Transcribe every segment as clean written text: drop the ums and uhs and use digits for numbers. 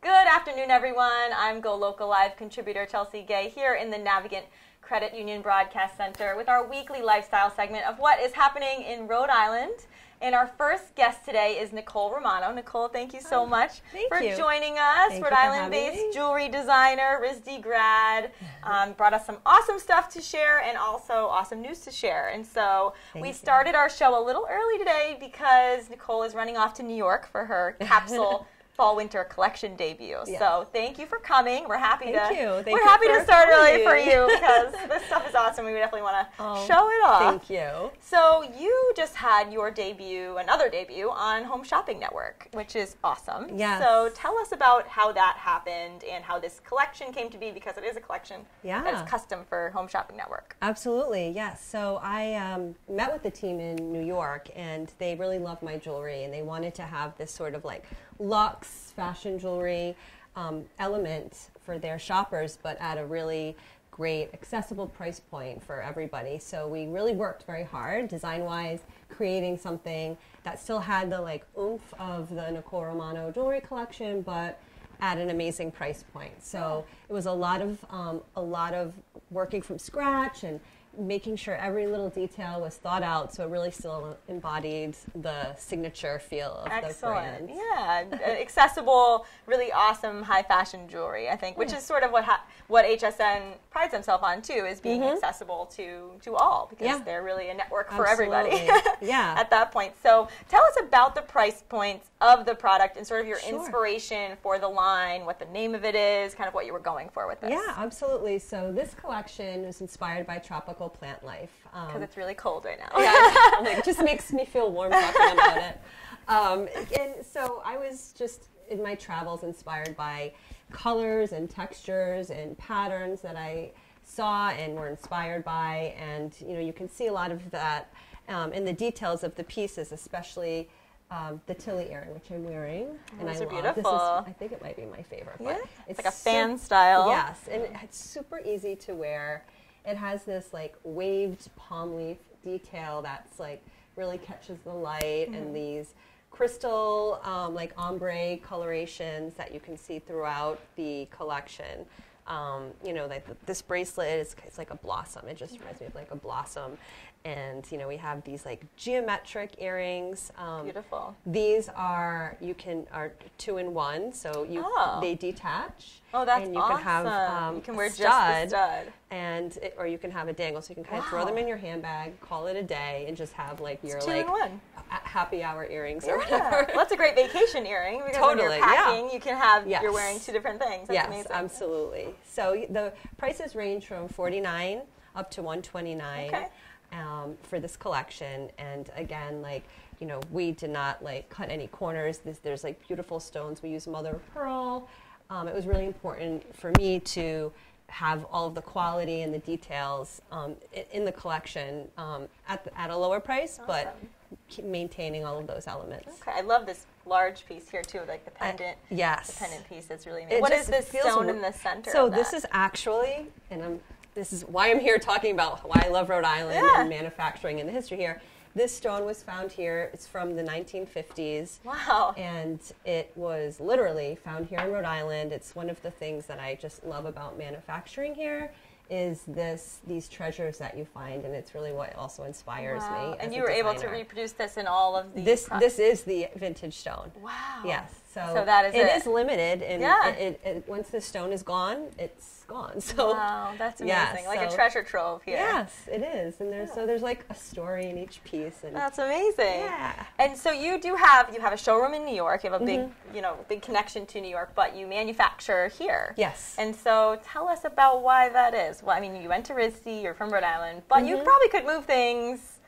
Good afternoon, everyone. I'm GoLocal Live contributor Chelsea Gay here in the Navigant Credit Union Broadcast Center with our weekly lifestyle segment of what is happening in Rhode Island. And our first guest today is Nicole Romano. Nicole, thank you so much for joining us. Rhode Island-based jewelry designer, RISD grad, brought us some awesome stuff to share and also awesome news to share. And so we started our show a little early today because Nicole is running off to New York for her capsule fall-winter collection debut. Yes. So thank you for coming. We're happy we're happy to start early for you because this stuff is awesome. We definitely want to show it off. Thank you. So you just had your debut, another debut on Home Shopping Network, which is awesome. Yes. So tell us about how that happened and how this collection came to be, because it is a collection that is custom for Home Shopping Network. Absolutely, yes. So I met with the team in New York, and they really loved my jewelry, and they wanted to have this sort of like luxe fashion jewelry element for their shoppers, but at a really great accessible price point for everybody. So we really worked very hard design-wise, creating something that still had the like oomph of the Nicole Romano jewelry collection, but at an amazing price point. So it was a lot of working from scratch and making sure every little detail was thought out, so it really still embodied the signature feel of the brand. Yeah, accessible, really awesome high fashion jewelry, I think, which is sort of what HSN prides themselves on too, is being accessible to all, because they're really a network for everybody at that point. So tell us about the price points of the product and sort of your inspiration for the line, what the name of it is, kind of what you were going for with this. Yeah, absolutely. So this collection is inspired by tropical plant life. Because it's really cold right now. It just makes me feel warm talking about it. And so I was just in my travels inspired by colors and textures and patterns that I saw and were inspired by. And you can see a lot of that in the details of the pieces, especially the Tilly earring, which I'm wearing. And those are beautiful. This is, I think it might be my favorite. Yeah, it's like a fan style. Yes, and it's super easy to wear. It has this like waved palm leaf detail that's like really catches the light, and these crystal like ombre colorations that you can see throughout the collection. Like this bracelet it's like a blossom. It just reminds me of like a blossom. And we have these like geometric earrings. Beautiful. These are 2-in-1, so they detach. Oh, that's and you awesome. Can have you can wear stud, just the stud, or you can have a dangle, so you can kind of throw them in your handbag, call it a day, and just have like your like 2-in-1 happy hour earrings or whatever. Well, that's a great vacation earring because when you're packing, you can have you're wearing two different things. That's amazing. Absolutely. So the prices range from $49 up to $129. Okay. For this collection, and again, we did not cut any corners. There's like beautiful stones. We use mother of pearl. It was really important for me to have all of the quality and the details in the collection at a lower price, but maintaining all of those elements. Okay, I love this large piece here too, like the pendant. Yes, the pendant piece. That's really amazing. What is this stone in the center? So this is actually, this is why I'm here talking about why I love Rhode Island and manufacturing and the history here. This stone was found here. It's from the 1950s. Wow. And it was literally found here in Rhode Island. It's one of the things that I just love about manufacturing here is these treasures that you find, and it's really what also inspires me. And you were able to reproduce this in all of these. This is the vintage stone. Wow. Yes. So that is it. It is limited, and once the stone is gone, it's gone. So wow, that's amazing. Like a treasure trove here. Yes, it is. And there's like a story in each piece. And that's amazing. Yeah. And so you have a showroom in New York. You have a big connection to New York, but you manufacture here. Yes. And so tell us about why that is. Well, I mean, you went to RISD. You're from Rhode Island, but you probably could move things.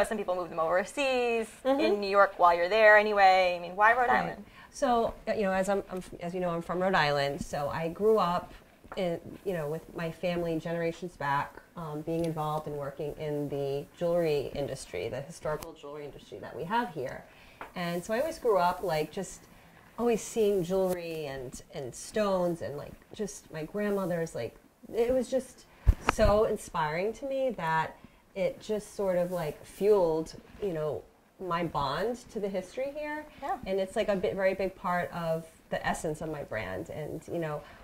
Some people move them overseas in New York while you're there anyway. I mean, why Rhode Island? So, as you know, I'm from Rhode Island. So I grew up with my family generations back, being involved and working in the jewelry industry, the historical jewelry industry that we have here. And so I always grew up just always seeing jewelry and stones and just my grandmother's it was just so inspiring to me that it just sort of fueled, my bond to the history here. Yeah. And it's a very big part of the essence of my brand, and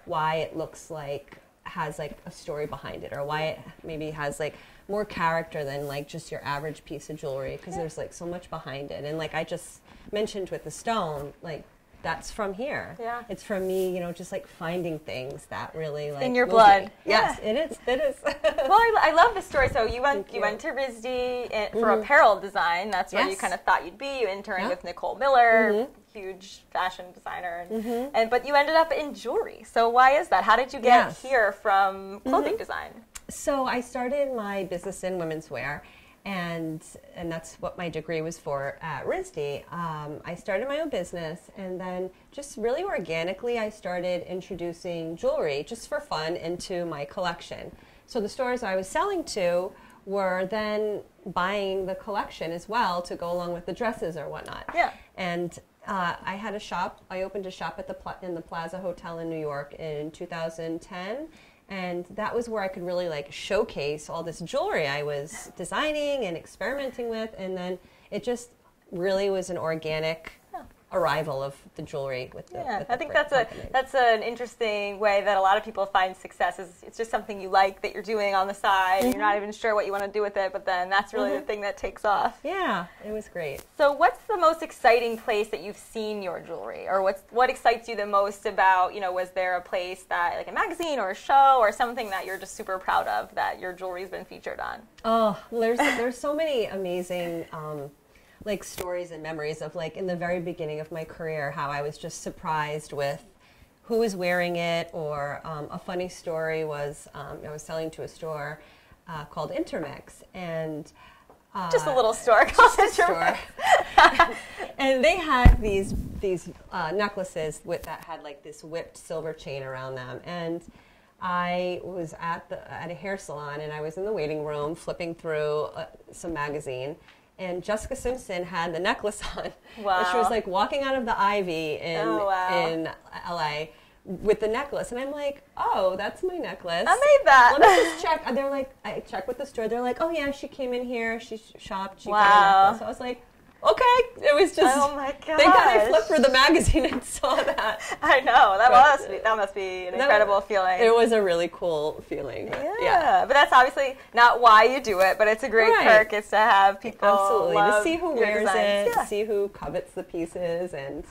why it looks like has like a story behind it, or why it maybe has like more character than like just your average piece of jewelry, because there's like so much behind it. And like I just mentioned with the stone, like that's from here. Yeah. It's from me, just like finding things that really like in your blood. Yes, it is. It is. Well, I love this story. So you went to RISD for apparel design. That's where you kind of thought you'd be. You interned with Nicole Miller, huge fashion designer, but you ended up in jewelry. So why is that? How did you get here from clothing design? So I started my business in women's wear, and that's what my degree was for at RISD. I started my own business, and then just really organically I started introducing jewelry just for fun into my collection. So the stores I was selling to were then buying the collection as well to go along with the dresses or whatnot. Yeah. And I had a shop. I opened a shop at in the Plaza Hotel in New York in 2010. And that was where I could really like showcase all this jewelry I was designing and experimenting with. And then it just really was an organic arrival of the jewelry with the I think that's an interesting way that a lot of people find success. Is it's just something you like that you're doing on the side, and you're not even sure what you want to do with it, but then that's really the thing that takes off. Yeah, it was great. So what's the most exciting place that you've seen your jewelry, or what excites you the most about, was there a place that, like a magazine or a show or something that you're just super proud of that your jewelry's been featured on? Oh, there's so many amazing like stories and memories of like in the very beginning of my career, how I was just surprised with who was wearing it. Or a funny story was I was selling to a store called Intermix, and just a little store called Intermix. And they had these necklaces that had like this whipped silver chain around them. And I was at a hair salon, and I was in the waiting room flipping through some magazine. And Jessica Simpson had the necklace on. Wow. And she was like walking out of the Ivy in LA with the necklace. And I'm like, oh, that's my necklace. I made that. Let me just check. They're like, I checked with the store. They're like, oh yeah, she came in here. She shopped. She got a necklace. So I was like, okay. It was just, oh my gosh. Thank God I flipped through the magazine and saw that. I know. That must be an incredible feeling. It was a really cool feeling. Yeah. But that's obviously not why you do it, but it's a great perk. It's to have people absolutely love to see who wears it, to see who covets the pieces, and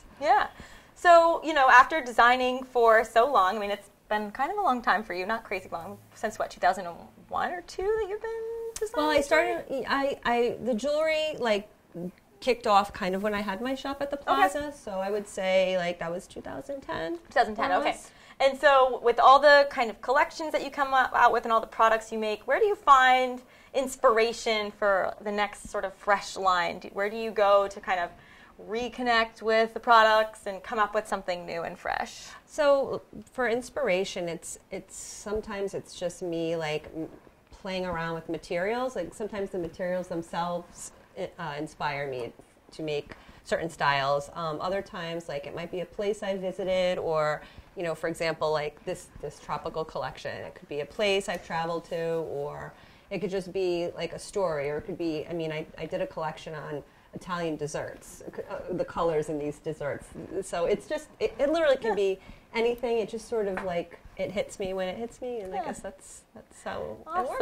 So, after designing for so long, I mean, it's been kind of a long time for you, not crazy long, since what, 2001 or 2 that you've been designing? Well, I started, the jewelry, like, kicked off kind of when I had my shop at the Plaza, so I would say, like, that was 2010. 2010, okay. And so with all the kind of collections that you come out with and all the products you make, where do you find inspiration for the next sort of fresh line? Where do you go to kind of reconnect with the products and come up with something new and fresh? So for inspiration, it's sometimes it's just me like playing around with materials. Like sometimes the materials themselves inspire me to make certain styles. Other times, like it might be a place I visited, or for example, like this tropical collection. It could be a place I've traveled to, or it could just be like a story, or it could be. I mean, I did a collection on Italian desserts, the colors in these desserts. So it's just it literally can be anything. It just sort of like it hits me when it hits me, and I guess that's how it works.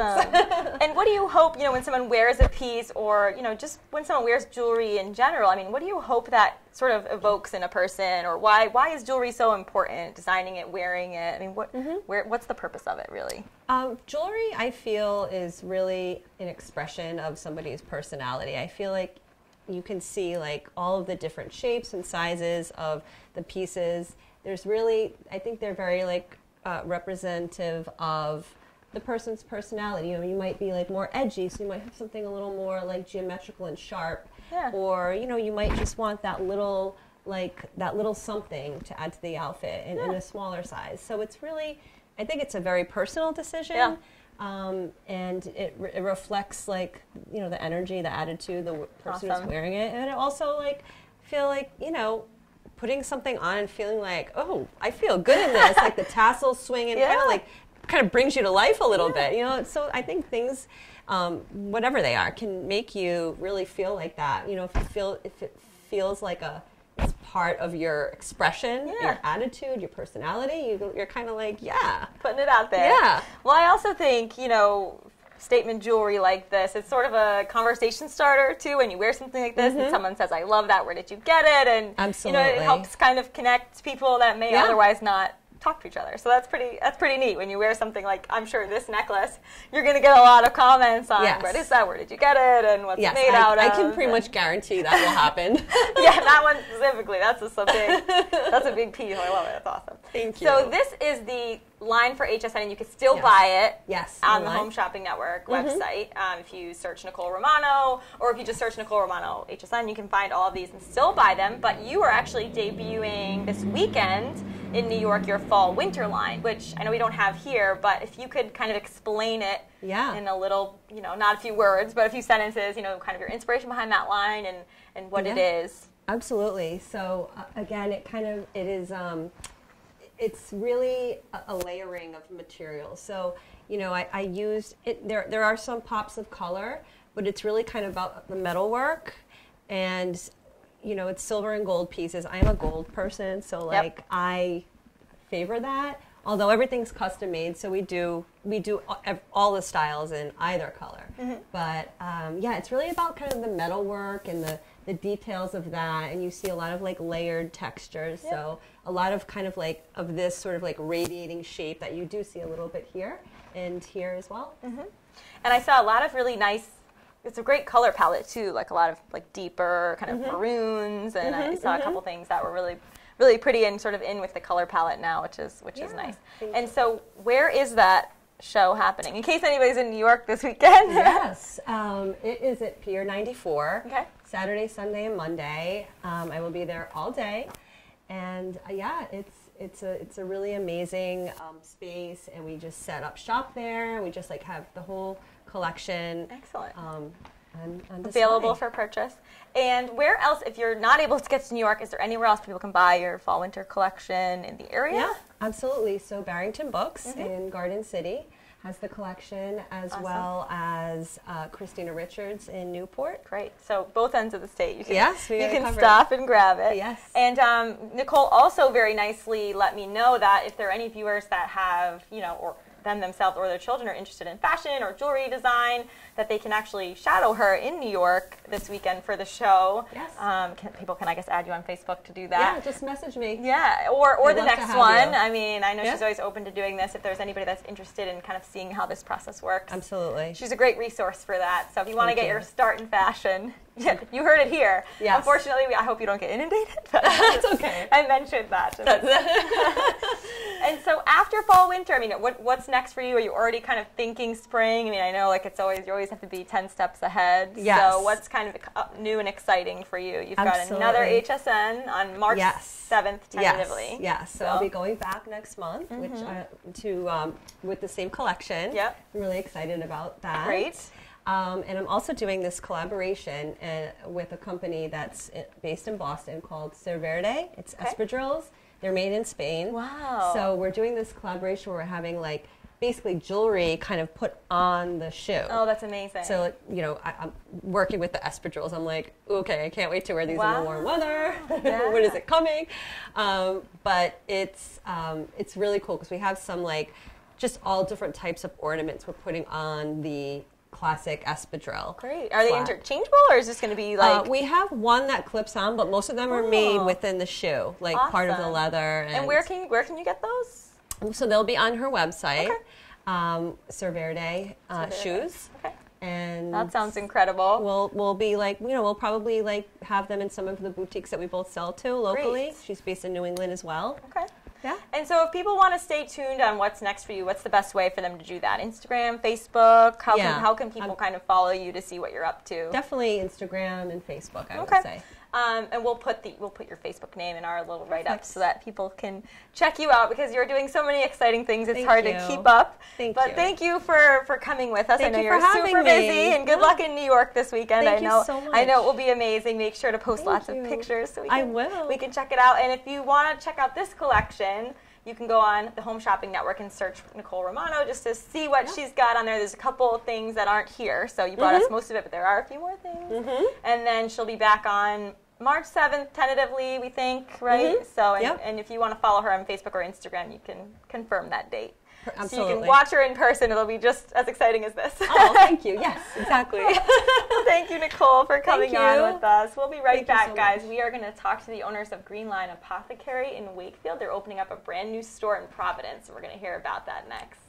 And what do you hope, when someone wears a piece, or just when someone wears jewelry in general? I mean, what do you hope that sort of evokes in a person, or why is jewelry so important? Designing it, wearing it. I mean, what's the purpose of it really? Jewelry, I feel, is really an expression of somebody's personality. I feel like you can see like all of the different shapes and sizes of the pieces. There's really, I think they're very like representative of the person's personality. You might be like more edgy, so you might have something a little more like geometrical and sharp, or you might just want that little something to add to the outfit in a smaller size. So it's really, I think it's a very personal decision. Yeah. And it reflects like the energy, the attitude, the person who's wearing it, and it also like feel like putting something on and feeling like, oh, I feel good in this, like the tassels swing and kind of brings you to life a little bit, So I think things, whatever they are, can make you really feel like that. If it feels like it's part of your expression, your attitude, your personality. You're kind of like, putting it out there. Yeah. Well, I also think, statement jewelry like this, it's sort of a conversation starter too when you wear something like this and someone says, I love that, where did you get it? And absolutely, it helps kind of connect people that may otherwise not talk to each other. So that's pretty neat. When you wear something like, I'm sure this necklace, you're going to get a lot of comments on what is that, where did you get it, and what's it made out of. I can pretty much guarantee that will happen. That one specifically, that's a big piece. I love it. That's awesome. Thank you. So this is the line for HSN, and you can still buy it on the Home Shopping Network website. If you search Nicole Romano, or if you just search Nicole Romano HSN, you can find all of these and still buy them. But you are actually debuting this weekend in New York your fall-winter line, which I know we don't have here, but if you could kind of explain it in a little, not a few words, but a few sentences, kind of your inspiration behind that line and what it is. Absolutely. So again, it's really a layering of materials. So, I used it. There are some pops of color, but it's really kind of about the metalwork, and it's silver and gold pieces. I am a gold person, so I favor that. Although everything's custom made, so we do all the styles in either color. But it's really about kind of the metalwork and the details of that, and you see a lot of layered textures. So a lot of kind of of this sort of radiating shape that you do see a little bit here and here as well. And I saw a lot of really nice. It's a great color palette too, a lot of deeper kind of maroons, and I saw a couple things that were really, really pretty and sort of in with the color palette now, which is nice. And so, where is that show happening? In case anybody's in New York this weekend. Yes, it is at Pier 94. Okay. Saturday, Sunday, and Monday. I will be there all day, and it's a really amazing space, and we just set up shop there. We just have the whole collection. Excellent. On available for purchase. And where else, if you're not able to get to New York, is there anywhere else people can buy your fall-winter collection in the area? Yeah, absolutely. So Barrington Books in Garden City has the collection, as well as Christina Richards in Newport. Great. So both ends of the state. You can cover stop and grab it. Yes. And Nicole also very nicely let me know that if there are any viewers that have, or them themselves or their children are interested in fashion or jewelry design, that they can actually shadow her in New York this weekend for the show. Yes. People can, I guess, add you on Facebook to do that. Yeah, just message me. Yeah, or the next one. You. I mean, I know she's always open to doing this if there's anybody that's interested in kind of seeing how this process works. Absolutely. She's a great resource for that. So if you want to get your start in fashion, you heard it here. Yes. Unfortunately, I hope you don't get inundated. But that's okay. I mentioned that. And so after fall, winter, I mean, what's next for you? Are you already kind of thinking spring? I mean, I know you always have to be 10 steps ahead. Yes. So what's kind of new and exciting for you? You've got another HSN on March 7th, tentatively. Yes. So I'll be going back next month, which with the same collection. Yep. I'm really excited about that. Great. And I'm also doing this collaboration with a company that's based in Boston called Cerverde. It's espadrilles. They're made in Spain. Wow. So we're doing this collaboration where we're having basically jewelry kind of put on the shoe. Oh, that's amazing. So, I'm working with the espadrilles. I'm like, okay, I can't wait to wear these in the warm weather. When is it coming? But it's really cool because we have some just all different types of ornaments we're putting on the classic espadrille. Great. Are they interchangeable, or is this going to be we have one that clips on, but most of them are made within the shoe, part of the leather. And where can you get those? So they'll be on her website, Cerverde shoes. Okay. And that sounds incredible. We'll be we'll probably have them in some of the boutiques that we both sell to locally. Great. She's based in New England as well. Okay. Yeah. And so if people want to stay tuned on what's next for you, what's the best way for them to do that? Instagram, Facebook? How can people kind of follow you to see what you're up to? Definitely Instagram and Facebook, I would say. And we'll put your Facebook name in our little write-up so that people can check you out, because you're doing so many exciting things. It's hard to keep up. Thank you for coming with us. I know you're super busy, and good luck in New York this weekend. Thank you so much. I know it will be amazing. Make sure to post lots of pictures so we can check it out. And if you want to check out this collection, you can go on the Home Shopping Network and search Nicole Romano just to see what she's got on there. There's a couple of things that aren't here. So you brought us most of it, but there are a few more things. And then she'll be back on March 7th, tentatively, we think, right? Mm-hmm. So, Yep. and if you want to follow her on Facebook or Instagram, you can confirm that date. Absolutely. So you can watch her in person. It'll be just as exciting as this. Oh, thank you. Yes, exactly. Thank you, Nicole, for coming on with us. We'll be right back, so guys. much. We are going to talk to the owners of Green Line Apothecary in Wakefield. They're opening up a brand new store in Providence. We're going to hear about that next.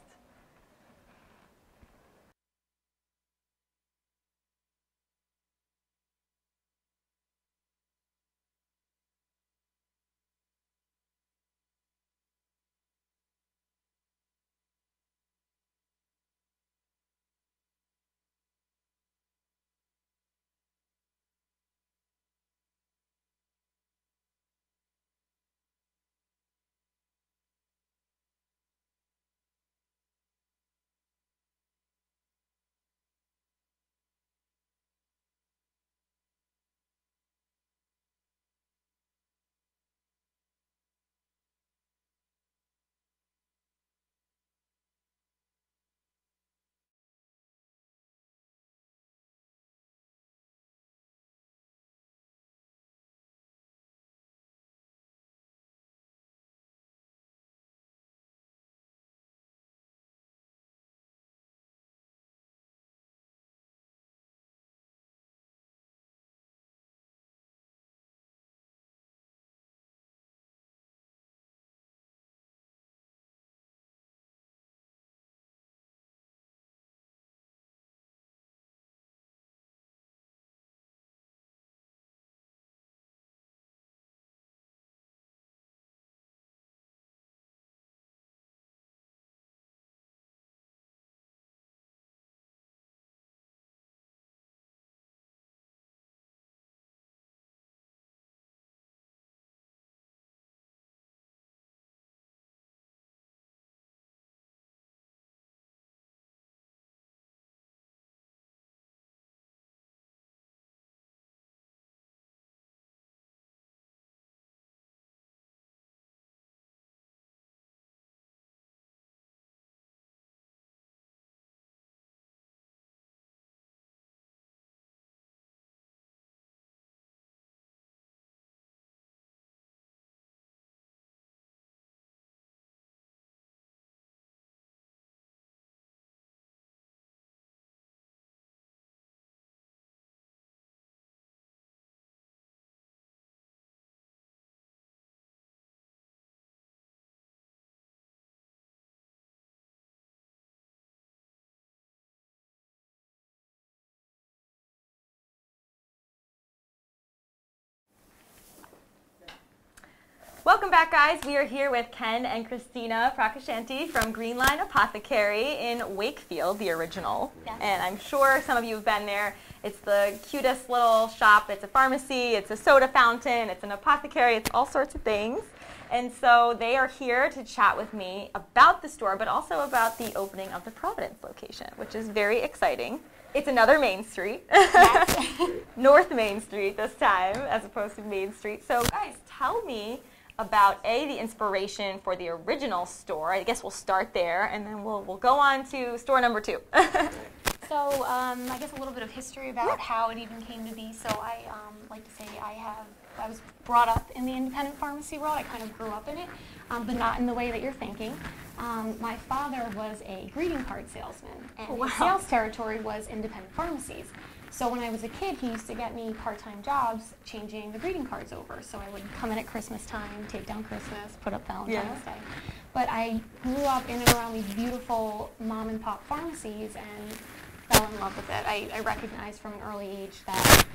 Welcome back, guys. We are here with Ken and Christina Prakashanti from Green Line Apothecary in Wakefield, the original. Yes. And I'm sure some of you have been there. It's the cutest little shop. It's a pharmacy, it's a soda fountain, it's an apothecary, it's all sorts of things. And so they are here to chat with me about the store, but also about the opening of the Providence location, which is very exciting. It's another Main Street. Yes. North Main Street this time, as opposed to Main Street. So guys, tell me about the inspiration for the original store. I guess we'll start there, and then we'll go on to store number 2. So I guess a little bit of history about how it even came to be. So I like to say I was brought up in the independent pharmacy world. I kind of grew up in it, but not in the way that you're thinking. My father was a greeting card salesman, and his sales territory was independent pharmacies. So when I was a kid, he used to get me part-time jobs changing the greeting cards over. So I would come in at Christmas time, take down Christmas, put up Valentine's Day. But I grew up in and around these beautiful mom-and-pop pharmacies and fell in love with it. I recognized from an early age that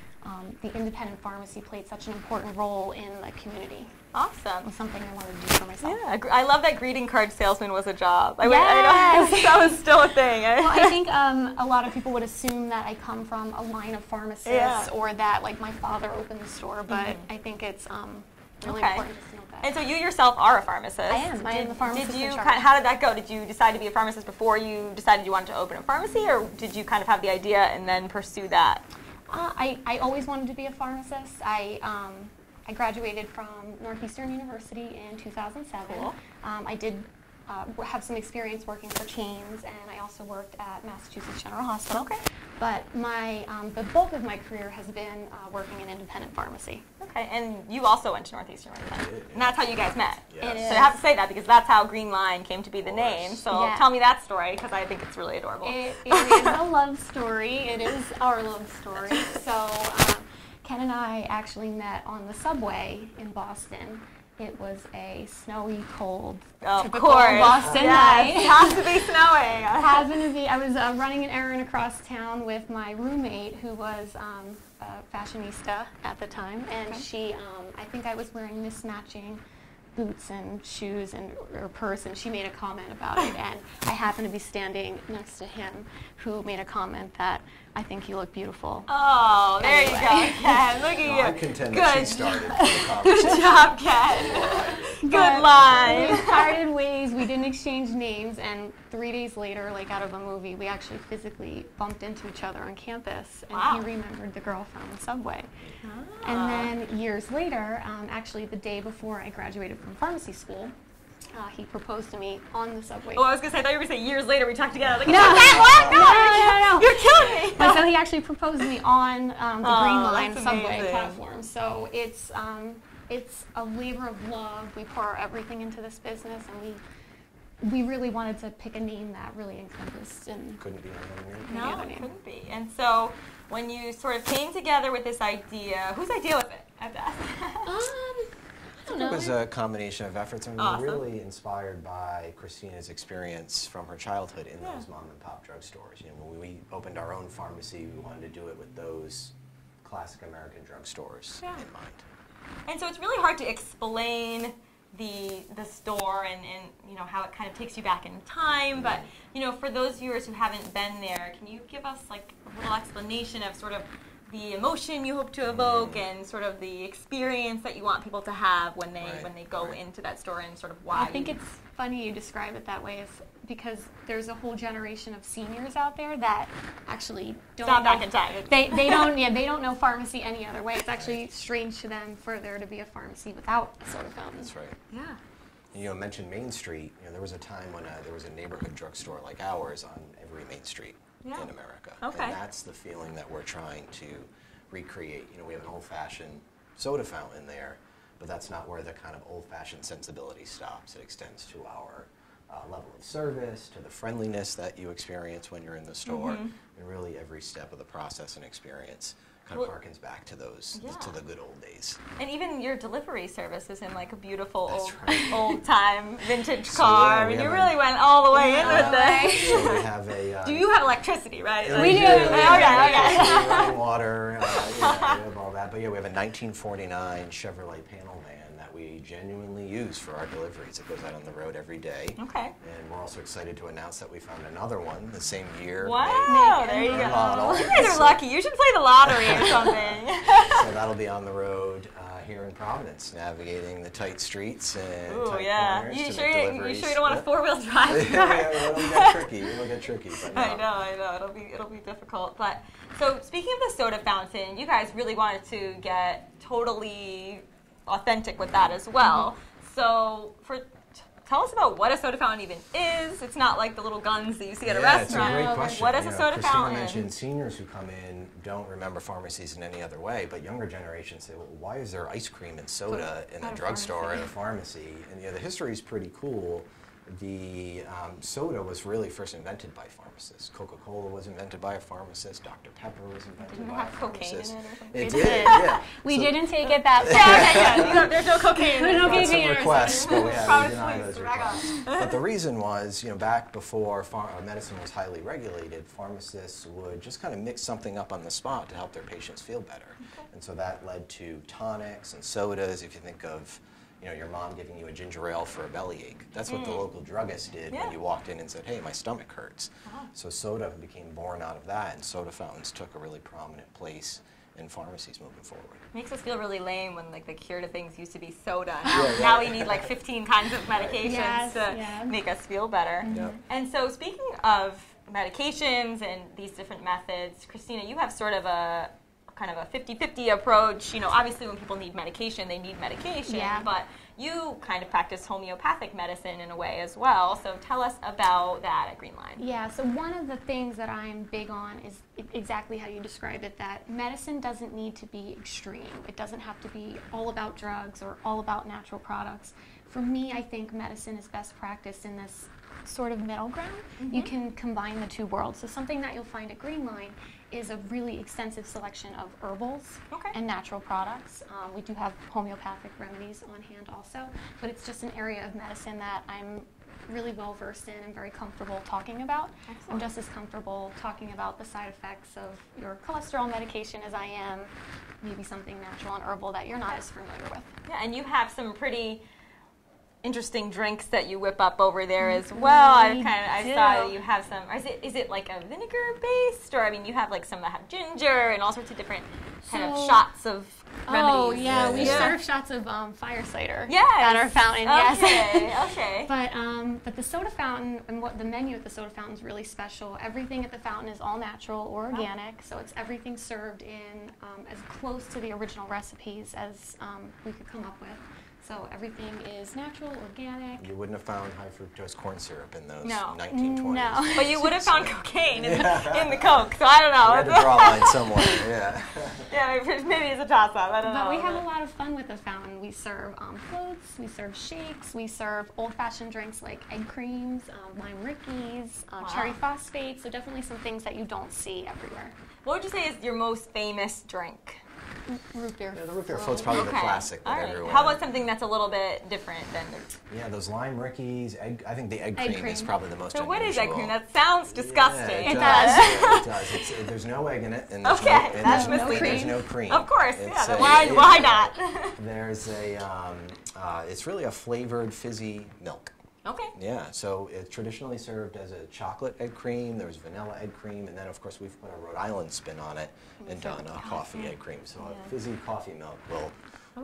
the independent pharmacy played such an important role in the community. Awesome. It was something I wanted to do for myself. Yeah, I love that greeting card salesman was a job. I know Yes. that was still a thing. Well, I think a lot of people would assume that I come from a line of pharmacists or that like my father opened the store, but I think it's really important to note that. And so you yourself are a pharmacist. I am. I am a pharmacist in charge. How did that go? Did you decide to be a pharmacist before you decided you wanted to open a pharmacy, or did you kind of have the idea and then pursue that? I always wanted to be a pharmacist. I graduated from Northeastern University in 2007. Cool. I did have some experience working for chains, and I also worked at Massachusetts General Hospital. Okay. But the bulk of my career has been working in independent pharmacy. Okay, and you also went to Northeastern, right? And that's how you guys met. It So is. I have to say that because that's how Green Line came to be the name. So Yeah. tell me that story because I think it's really adorable. It is a love story. It is our love story. So Ken and I actually met on the subway in Boston. It was a snowy, cold, typical Boston night. It has to be snowing. Happened to be. I was running an errand across town with my roommate, who was a fashionista at the time, and she. I think I was wearing mismatching boots and shoes and her purse, and she made a comment about it, and I happened to be standing next to him, who made a comment that I think you look beautiful. Oh, there Anyway. you go, Ken. Look at you. I contend that she Good. started the conversation. Good job, Ken. Good But line. We parted ways. We didn't exchange names, and 3 days later, like out of a movie, we actually physically bumped into each other on campus, and Wow. he remembered the girl from the subway. Ah. And then years later, actually the day before I graduated from pharmacy school, he proposed to me on the subway. Oh, I was going to say, I thought you were going to say years later we talked together. I was like, No. what? No. You're killing me. But so he actually proposed to me on the Green Line that's subway amazing. platform. So it's a labor of love. We pour everything into this business, and we really wanted to pick a name that really encompassed and Couldn't be on the name. No, other it name. couldn't be. And so when you sort of came together with this idea, whose idea was it at that? I don't It know. was a combination of efforts, and we Awesome. were really inspired by Christina's experience from her childhood in those mom and pop drugstores. You know, when we opened our own pharmacy, we wanted to do it with those classic American drugstores Yeah. in mind. And so it's really hard to explain the store and you know how it kind of takes you back in time. But you know, for those viewers who haven't been there, can you give us like a little explanation of sort of the emotion you hope to evoke and sort of the experience that you want people to have when they go into that store and sort of why? I think it's funny you describe it that way, is because there's a whole generation of seniors out there that actually don't Stop know, back in time. they don't know pharmacy any other way. It's actually strange to them for there to be a pharmacy without a soda fountain. That's right. Yeah. And, you know, mentioned Main Street. You know, there was a time when there was a neighborhood drugstore like ours on every main street in America. Okay. And that's the feeling that we're trying to recreate. You know, we have an old-fashioned soda fountain there, but that's not where the kind of old-fashioned sensibility stops. It extends to our level of service, to the friendliness that you experience when you're in the store, and really every step of the process and experience kind of harkens back to those, to the good old days. And even your delivery service is in like a beautiful That's old, right. old time vintage So, car. yeah, I mean, we you have really went all the way in with this. So we have a... Do you have electricity, right? We do. Okay. Running water, we have all that. But yeah, we have a 1949 Chevrolet panel van that we genuinely use for our deliveries. It goes out on the road every day. Okay. And we're also excited to announce that we found another one the same year. Wow, made there you go. model. You guys are lucky. You should play the lottery or something. So that'll be on the road here in Providence, navigating the tight streets and Ooh, tight yeah. corners You to sure make you deliveries. don't want a four-wheel drive? Yeah, it'll get tricky. It'll get tricky. But no. I know. It'll be difficult. But so speaking of the soda fountain, you guys really wanted to get totally authentic with that as well. So tell us about what a soda fountain even is. It's not like the little guns that you see at a restaurant. It's a great question. What is You a know, soda Christina fountain? mentioned seniors who come in don't remember pharmacies in any other way, but younger generations say, well, why is there ice cream and soda in a drugstore and a pharmacy? And you know, the history is pretty cool. The soda was really first invented by pharmacists. Coca-Cola was invented by a pharmacist. Dr. Pepper was invented Didn't it by a have cocaine in pharmacist. it or something? It did, yeah. We So- didn't take it that far. Yeah. There's no cocaine. There's no Got some cocaine or requests, but we Promise, denied please, those drag on. requests. But the reason was, you know, back before medicine was highly regulated, pharmacists would just kind of mix something up on the spot to help their patients feel better. And so that led to tonics and sodas. If you think of, you know, your mom giving you a ginger ale for a bellyache, that's what the local druggist did when you walked in and said, hey, my stomach hurts. So soda became born out of that, and soda fountains took a really prominent place in pharmacies moving forward. Makes us feel really lame when like the cure to things used to be soda. Now we need like 15 kinds of medications to make us feel better. Yeah. And so speaking of medications and these different methods, Christina, you have sort of a kind of a 50-50 approach. You know, obviously when people need medication, they need medication. Yeah. But you kind of practice homeopathic medicine in a way as well. So tell us about that at Greenline. Yeah, so one of the things that I'm big on is exactly how you described it, that medicine doesn't need to be extreme. It doesn't have to be all about drugs or all about natural products. For me, I think medicine is best practiced in this sort of middle ground. You can combine the two worlds. So something that you'll find at Greenline is a really extensive selection of herbals and natural products. We do have homeopathic remedies on hand also, but it's just an area of medicine that I'm really well versed in and very comfortable talking about. Excellent. I'm just as comfortable talking about the side effects of your cholesterol medication as I am maybe something natural and herbal that you're not as familiar with. Yeah, and you have some pretty interesting drinks that you whip up over there as well. I saw that you have some. Is it like a vinegar based, or I mean, you have like some that have ginger and all sorts of different kind of shots of remedies. Oh yeah, we serve shots of fire cider. Yes. At our fountain. Okay. Yes. Okay. But the soda fountain and what the menu at the soda fountain is really special. Everything at the fountain is all natural or organic, so it's everything served in as close to the original recipes as we could come up with. So everything is natural, organic. You wouldn't have found high fructose corn syrup in those No. 1920s. No. But you would have found cocaine in the Coke, so I don't know. We had to draw a line somewhere, yeah. Yeah, maybe it's a toss-up. I don't know. But we have a lot of fun with the fountain. We serve floats, we serve shakes, we serve old-fashioned drinks like egg creams, lime rickeys, cherry phosphate. So definitely some things that you don't see everywhere. What would you say is your most famous drink? Root beer. Yeah, the root beer float's probably the classic that All right. everyone. How about something that's a little bit different than the... Yeah, those lime rickeys. I think the egg cream is probably the most So what is unusual. egg cream? That sounds disgusting. Yeah, It does. It does. There's no egg in it. And there's Okay, no, that's there's misleading. no cream. Of course, It's then why not? There's a, it's really a flavored fizzy milk. Okay. Yeah, so it's traditionally served as a chocolate egg cream. There's vanilla egg cream, and then of course we've put a Rhode Island spin on it and done a coffee egg cream. So a fizzy coffee milk will, I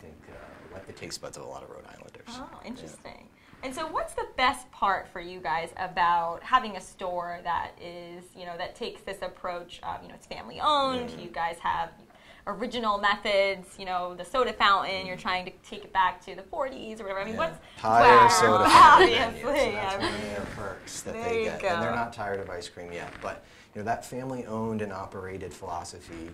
think, whet the taste buds of a lot of Rhode Islanders. Oh, interesting. And so what's the best part for you guys about having a store that is, that takes this approach of, it's family owned, you guys have original methods, the soda fountain, you're trying to take it back to the 40s or whatever. I mean, what's... Tire soda fountain menu, so obviously. that's one of their perks that There they you get. go. And they're not tired of ice cream yet. But that family-owned and operated philosophy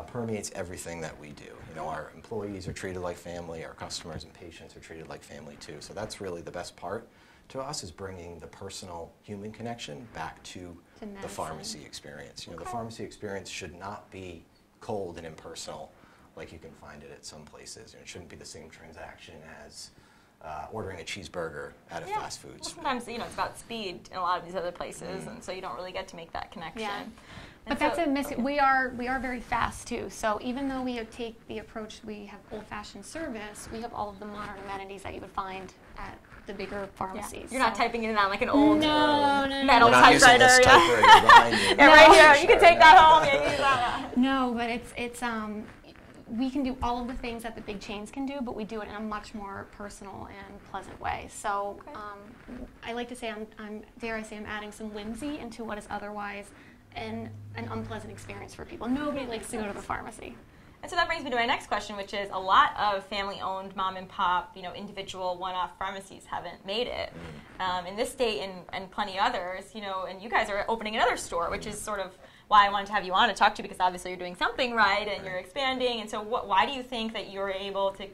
permeates everything that we do. Our employees are treated like family, our customers and patients are treated like family too. So that's really the best part to us, is bringing the personal human connection back to the pharmacy experience. The pharmacy experience should not be cold and impersonal like you can find it at some places. It shouldn't be the same transaction as ordering a cheeseburger at a fast foods. Well, sometimes, it's about speed in a lot of these other places, and so you don't really get to make that connection. Yeah. And But that's a miss. We are very fast too. So even though we take the approach, we have old-fashioned service, we have all of the modern amenities that you would find at the bigger pharmacies. You're not typing it in on like an old No. metal We're not using typewriter. this typewriter behind you. Yeah, right here. You can take that home. Yeah, use that. No, but it's we can do all of the things that the big chains can do, but we do it in a much more personal and pleasant way. So I like to say I'm adding some whimsy into what is otherwise an unpleasant experience for people. Nobody likes to go to the pharmacy. And so that brings me to my next question, which is a lot of family-owned mom and pop, individual one-off pharmacies haven't made it in this state and plenty others, and you guys are opening another store, which is sort of why I wanted to have you on to talk to you, because obviously you're doing something right and you're expanding. And so why do you think that you're able to,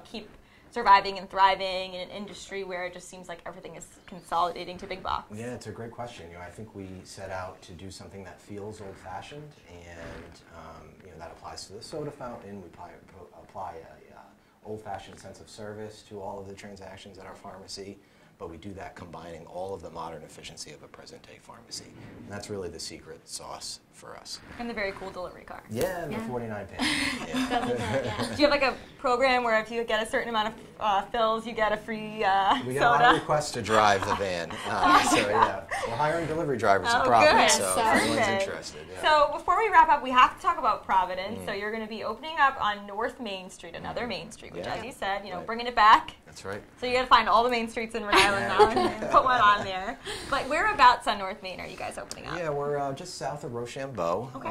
keep surviving and thriving in an industry where it just seems like everything is consolidating to big box? Yeah, it's a great question. I think we set out to do something that feels old-fashioned, and that applies to the soda fountain. We apply a old-fashioned sense of service to all of the transactions at our pharmacy, but we do that combining all of the modern efficiency of a present-day pharmacy. And that's really the secret sauce for us. And the very cool delivery car. Yeah, and the 49 pin. Do you have like a program where if you get a certain amount of fills, you get a free soda? We get a lot of requests to drive the van. We're hiring delivery drivers in Providence, good. so if anyone's interested. Yeah. So before we wrap up, we have to talk about Providence. So you're going to be opening up on North Main Street, another Main Street, which, as you said, bringing it back. That's right. So you got to find all the main streets in Rhode Island now and put one on there. But whereabouts on North Main are you guys opening up? Yeah, we're just south of Rochambeau. Okay.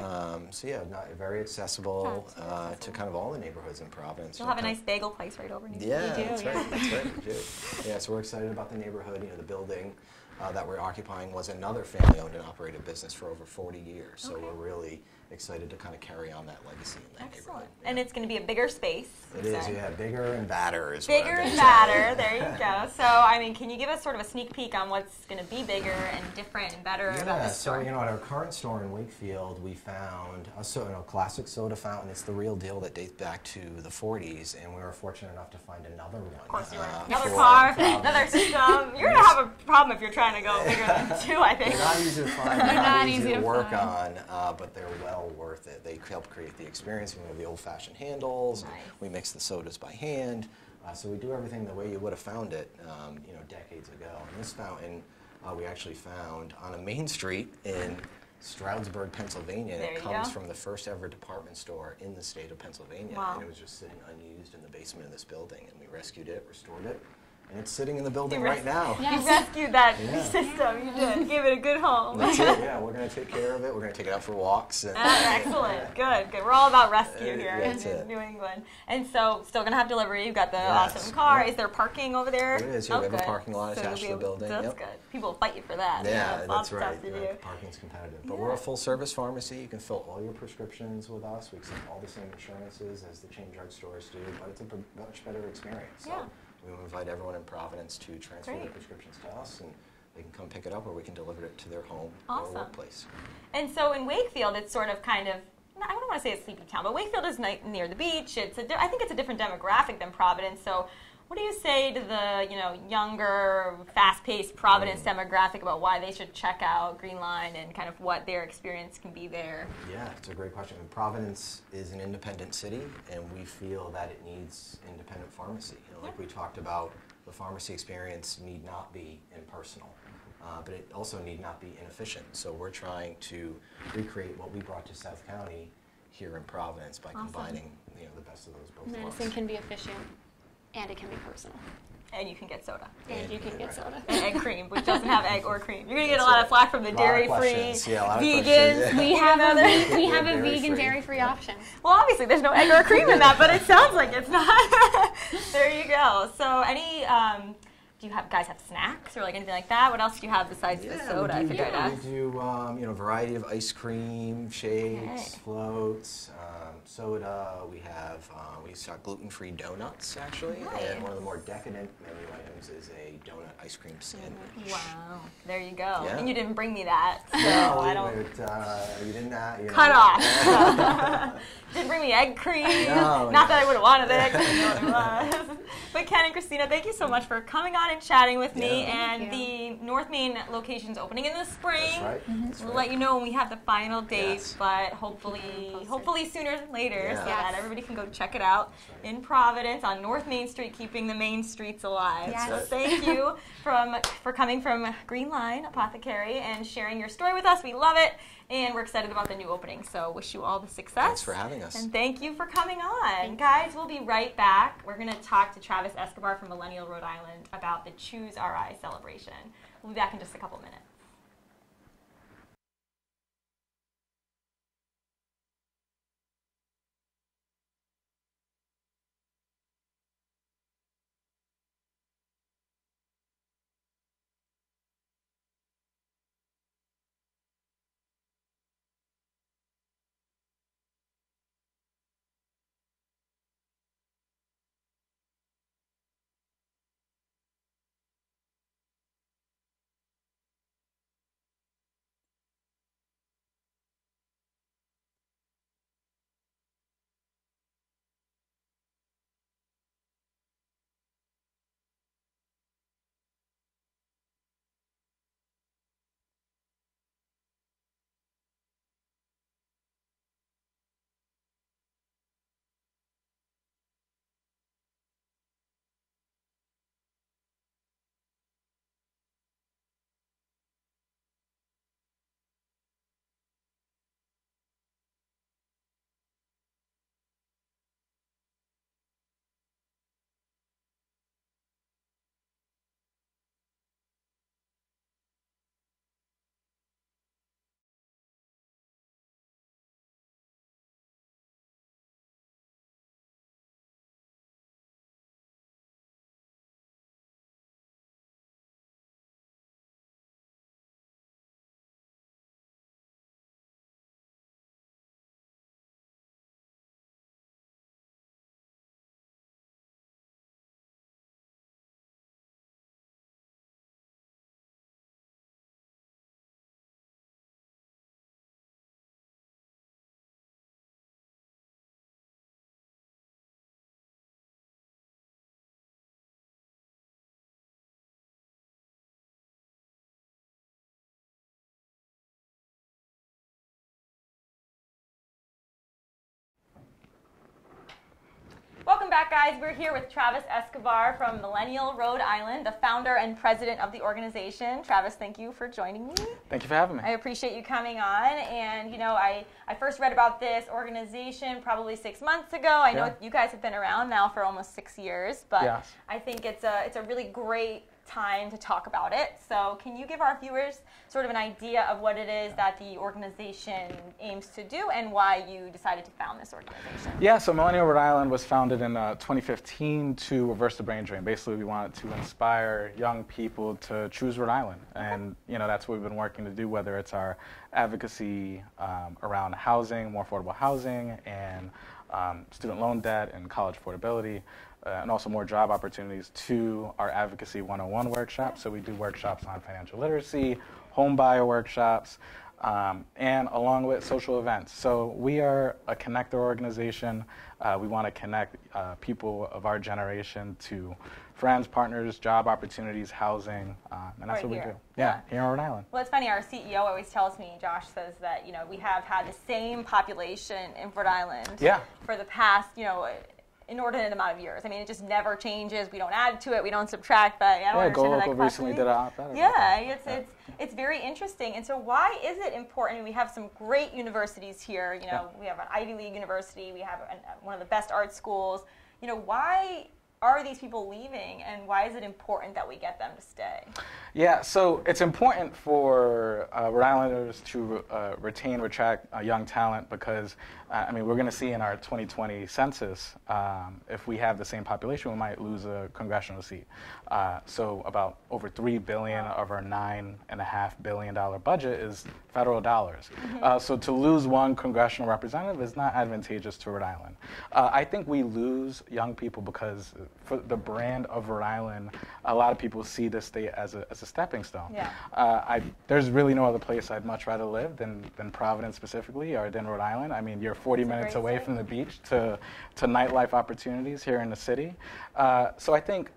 So not very accessible to kind of all the neighborhoods in Providence. You'll have a nice bagel place right over near you. Yeah, do, that's yeah. right. That's right. We do. Yeah, so we're excited about the neighborhood. You know, the building that we're occupying was another family-owned and operated business for over 40 years. So we're really excited to kind of carry on that legacy in that Excellent. neighborhood. And it's going to be a bigger space. It is, yeah, bigger and badder is Bigger what I've been and saying. badder. There you go. So, I mean, can you give us sort of a sneak peek on what's going to be bigger and different and better about Yeah, this so store? you know, at our current store in Wakefield, we found a classic soda fountain. It's the real deal that dates back to the 40s, and we were fortunate enough to find another one. Of course you were. for Another car, Providence. another system. You're going to have a problem if you're trying to go bigger than two, I think. They're not easy to find. They're They're not easy easy to to work find. on, but they're well worth it. They help create the experience. We have the old-fashioned handles. Nice. We mix the sodas by hand. So we do everything the way you would have found it, you know, decades ago. And this fountain we actually found on a main street in Stroudsburg, Pennsylvania. There It you comes go. from the first ever department store in the state of Pennsylvania. Wow. And it was just sitting unused in the basement of this building. And we rescued it, restored it, and it's sitting in the building right now. Yeah. You rescued that Yeah. system. You did. Gave it a good home. That's it, yeah. We're going to take care of it. We're going to take it out for walks. And, Excellent. Good. Good. We're all about rescue here That's in it. New England. And so, still going to have delivery. You've got the Yes. awesome car. Yeah. Is there parking over there? There is, yeah. We have a good. parking lot So attached to you'll the be able- building, That's yep. good. People will fight you for that. Yeah, Lots that's of right. stuff to Yeah, do. parking's competitive. But we're a full-service pharmacy. You can fill all your prescriptions with us. We accept all the same insurances as the chain drug stores do, but it's a much better experience. So Yeah. we invite everyone in Providence to transfer their Great. prescriptions to us, and they can come pick it up, or we can deliver it to their home Awesome. or workplace. And so in Wakefield, it's sort of kind of, I don't want to say it's sleepy town, but Wakefield is near the beach. I think it's a different demographic than Providence. So what do you say to the younger, fast-paced Providence demographic about why they should check out Green Line and kind of what their experience can be there? Yeah, it's a great question. Providence is an independent city, and we feel that it needs independent pharmacy. Like we talked about, the pharmacy experience need not be impersonal, but it also need not be inefficient. So we're trying to recreate what we brought to South County here in Providence by combining the best of those both Medicine worlds. can be efficient, and it can be personal. And you can get soda. And you can get soda. And egg cream, which doesn't have egg or cream. You're going to get That's a lot of right. flack from the A lot of dairy-free, questions. Yeah, a lot of vegans. questions, yeah. We have a Dairy-free. vegan dairy-free option. Well, obviously, there's no egg or cream in that, but it sounds like it's not. There you go. So do you guys have snacks or like anything like that? What else do you have besides the soda? I figured I'd ask. We do a variety of ice cream, shakes, Okay. floats, soda. We have we stock gluten-free donuts actually, and one of the more decadent menu items is a donut ice cream sandwich. Wow. There you go. Yeah. And you didn't bring me that, so No, I don't. you didn't. Cut off. Didn't bring me egg cream. No, Not that I would have wanted it, 'cause I know what it was. But Ken and Christina, thank you so much for coming on and chatting with me. Yeah. And Thank the North Main location's opening in the spring. That's right. That's We'll right. let you know when we have the final date, Yes. but hopefully sooner than later, Yeah. so Yes. that everybody can go check it out That's right. in Providence on North Main Street, keeping the main streets alive. Yes. So thank you for coming from Green Line Apothecary and sharing your story with us. We love it, and we're excited about the new opening. So wish you all the success. Thanks for having us. And thank you for coming on. Guys, we'll be right back. We're going to talk to Travis Escobar from Millennial, Rhode Island about the Choose RI celebration. We'll be back in just a couple minutes. back, guys. We're here with Travis Escobar from Millennial Rhode Island, the founder and president of the organization. Travis, thank you for joining me. Thank you for having me. I appreciate you coming on. And, you know, I first read about this organization probably 6 months ago. I know you guys have been around now for almost 6 years, but I think it's a really great time to talk about it. So can you give our viewers sort of an idea of what it is that the organization aims to do and why you decided to found this organization? Yeah, so Millennial Rhode Island was founded in 2015 to reverse the brain drain. Basically, we wanted to inspire young people to choose Rhode Island. And, you know, that's what we've been working to do, whether it's our advocacy around housing, more affordable housing, and student loan debt and college affordability. And also more job opportunities, to our Advocacy 101 workshops. So we do workshops on financial literacy, home buyer workshops, and along with social events. So we are a connector organization. We want to connect people of our generation to friends, partners, job opportunities, housing, and that's what we do. Yeah, here in Rhode Island. Well, it's funny, our CEO always tells me, Josh says that, you know, we have had the same population in Rhode Island for the past, you know, inordinate amount of years. I mean, it just never changes. We don't add to it. We don't subtract. But I don't understand that. GoLocal recently did a op-ed. Yeah, it's very interesting. And so, why is it important? We have some great universities here. You know, we have an Ivy League university. We have one of the best art schools. You know, why are these people leaving, and why is it important that we get them to stay? Yeah, so it's important for Rhode Islanders to retain, attract young talent because, I mean, we're going to see in our 2020 census, if we have the same population, we might lose a congressional seat. So about over $3 billion of our $9.5 billion budget is federal dollars. So to lose one congressional representative is not advantageous to Rhode Island. I think we lose young people because for the brand of Rhode Island, a lot of people see this state as a stepping stone. There's really no other place I'd much rather live than Providence specifically, or than Rhode Island. I mean, you're 40 minutes away from the beach to nightlife opportunities here in the city. So I think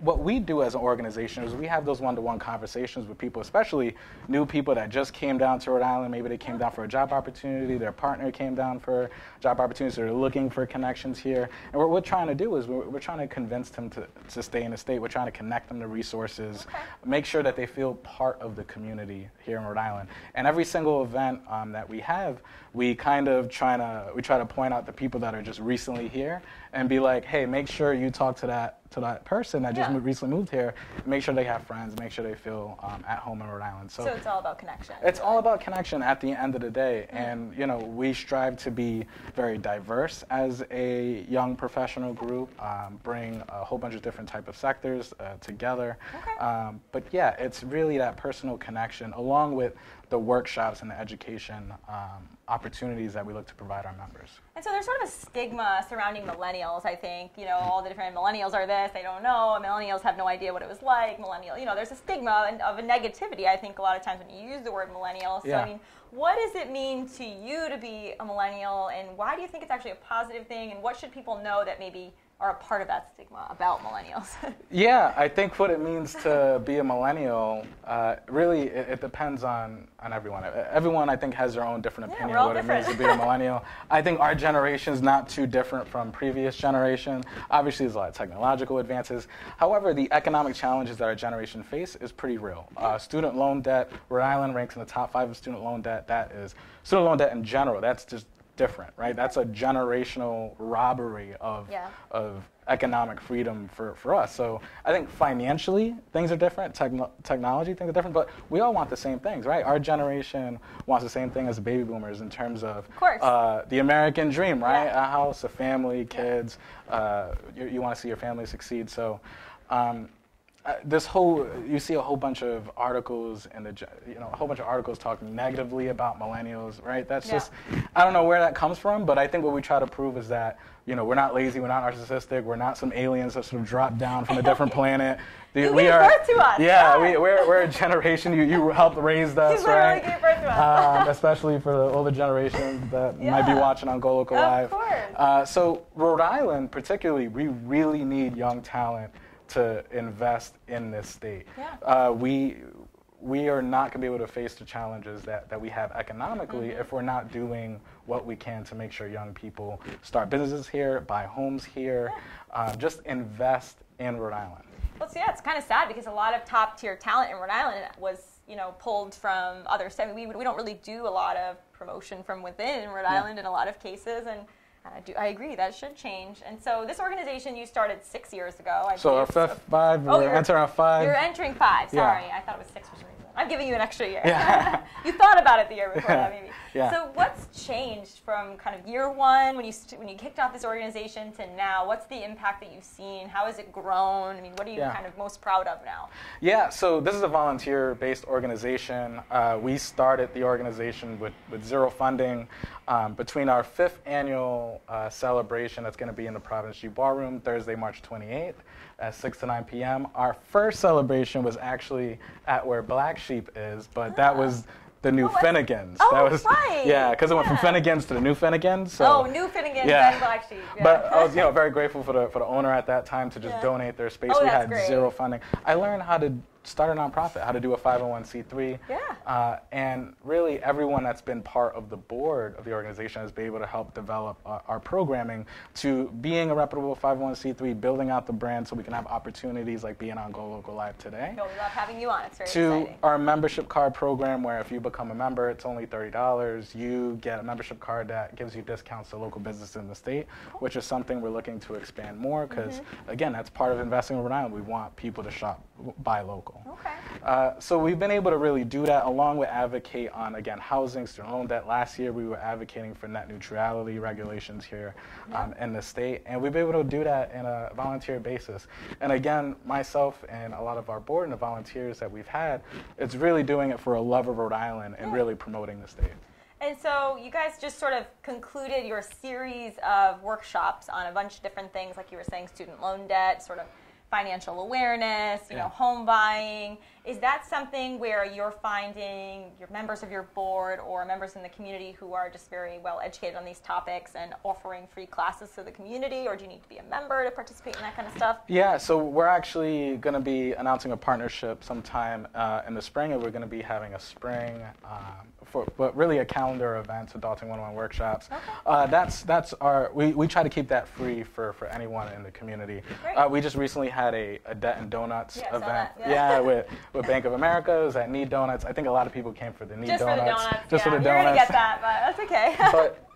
what we do as an organization is we have those one-to-one conversations with people, especially new people that just came down to Rhode Island. Maybe they came down for a job opportunity, their partner came down for job opportunities, they're looking for connections here. And what we're trying to do is we're trying to convince them to stay in the state. We're trying to connect them to resources, make sure that they feel part of the community here in Rhode Island. And every single event that we have, we try to point out the people that are just recently here and be like, hey, make sure you talk to that person that just recently moved here, make sure they have friends, make sure they feel at home in Rhode Island. So it's all about connection. It's all about connection at the end of the day. And, you know, we strive to be very diverse as a young professional group, bring a whole bunch of different type of sectors together. But yeah, it's really that personal connection along with the workshops and the education opportunities that we look to provide our members. And so there's sort of a stigma surrounding millennials, I think. You know, all the different millennials are this, they don't know. Millennials have no idea what it was like. You know, there's a stigma of a negativity, I think, a lot of times when you use the word millennial. So, I mean, what does it mean to you to be a millennial, and why do you think it's actually a positive thing, and what should people know that maybe are a part of that stigma about millennials? Yeah, I think what it means to be a millennial, really, it depends on everyone. Everyone, I think, has their own different opinion of what it means to be a millennial. I think our generation is not too different from previous generation. Obviously, there's a lot of technological advances. However, the economic challenges that our generation face is pretty real. Student loan debt, Rhode Island ranks in the top 5 of student loan debt. That is, student loan debt in general, that's just different, right? That's a generational robbery of economic freedom for us. So I think financially things are different, technology things are different, but we all want the same things, right? Our generation wants the same thing as the baby boomers in terms of the American dream, right? A house, a family, kids. You want to see your family succeed. So you see a whole bunch of articles a whole bunch of articles talking negatively about millennials, right? That's just, I don't know where that comes from, but I think what we try to prove is that, you know, we're not lazy, we're not narcissistic, we're not some aliens that sort of dropped down from a different planet. You gave birth to us. We're a generation, you helped raise us, right? You gave birth to us. Especially for the older generations that might be watching on GoLocal Live. Of course. So Rhode Island particularly, we really need young talent to invest in this state. we are not going to be able to face the challenges that we have economically if we're not doing what we can to make sure young people start businesses here, buy homes here, just invest in Rhode Island. Well, so yeah, it's kind of sad because a lot of top-tier talent in Rhode Island was, pulled from other states. We don't really do a lot of promotion from within Rhode Island in a lot of cases, and I agree that should change. And so this organization you started 6 years ago. So our fifth, five, we're entering our 5. You're entering 5. Sorry, Yeah. I thought it was 6 for some reason. I'm giving you an extra year. Yeah. You thought about it the year before that, maybe. Yeah. So what's changed from kind of year one when you kicked off this organization to now? What's the impact that you've seen? How has it grown? I mean, what are you kind of most proud of now? Yeah, so this is a volunteer-based organization. We started the organization with 0 funding. Between our 5th annual celebration that's going to be in the Providence G Ballroom Thursday, March 28th at 6 to 9 p.m. Our first celebration was actually at where Black Sheep is, but that was the new Finnegans. Oh, that was, right. Yeah, because it went from Finnegans to the new Finnegans. So, new Finnegans and Black Sheep. Yeah. But I was, very grateful for the owner at that time to just donate their space. We had great. 0 funding. I learned how to start a nonprofit, how to do a 501c3. And really everyone that's been part of the board of the organization has been able to help develop our programming to being a reputable 501c3, building out the brand so we can have opportunities like being on GoLocal Live today. We love having you on. It's very to exciting. our membership card program where if you become a member, it's only $30. You get a membership card that gives you discounts to local businesses in the state, which is something we're looking to expand more because, again, that's part of investing in Rhode Island. We want people to buy local. Okay. So we've been able to really do that along with advocate on, again, housing, student loan debt. Last year we were advocating for net neutrality regulations here in the state, and we've been able to do that in a volunteer basis. And again, myself and a lot of our board and the volunteers that we've had, it's really doing it for a love of Rhode Island and really promoting the state. And so you guys just sort of concluded your series of workshops on a bunch of different things, like you were saying, student loan debt, sort of financial awareness, home buying. Is that something where you're finding your members of your board or members in the community who are just very well educated on these topics and offering free classes to the community, or do you need to be a member to participate in that kind of stuff? Yeah, so we're actually going to be announcing a partnership sometime in the spring, and we're going to be having a spring, but really a calendar of events, adulting 101 workshops. Okay. That's our, we try to keep that free for anyone in the community. We just recently had a Debt and Donuts event. With Bank of America. It was at Need Donuts. I think a lot of people came for the Need Donuts. For the donuts. Just for the donuts. You're going to get that, but that's okay. But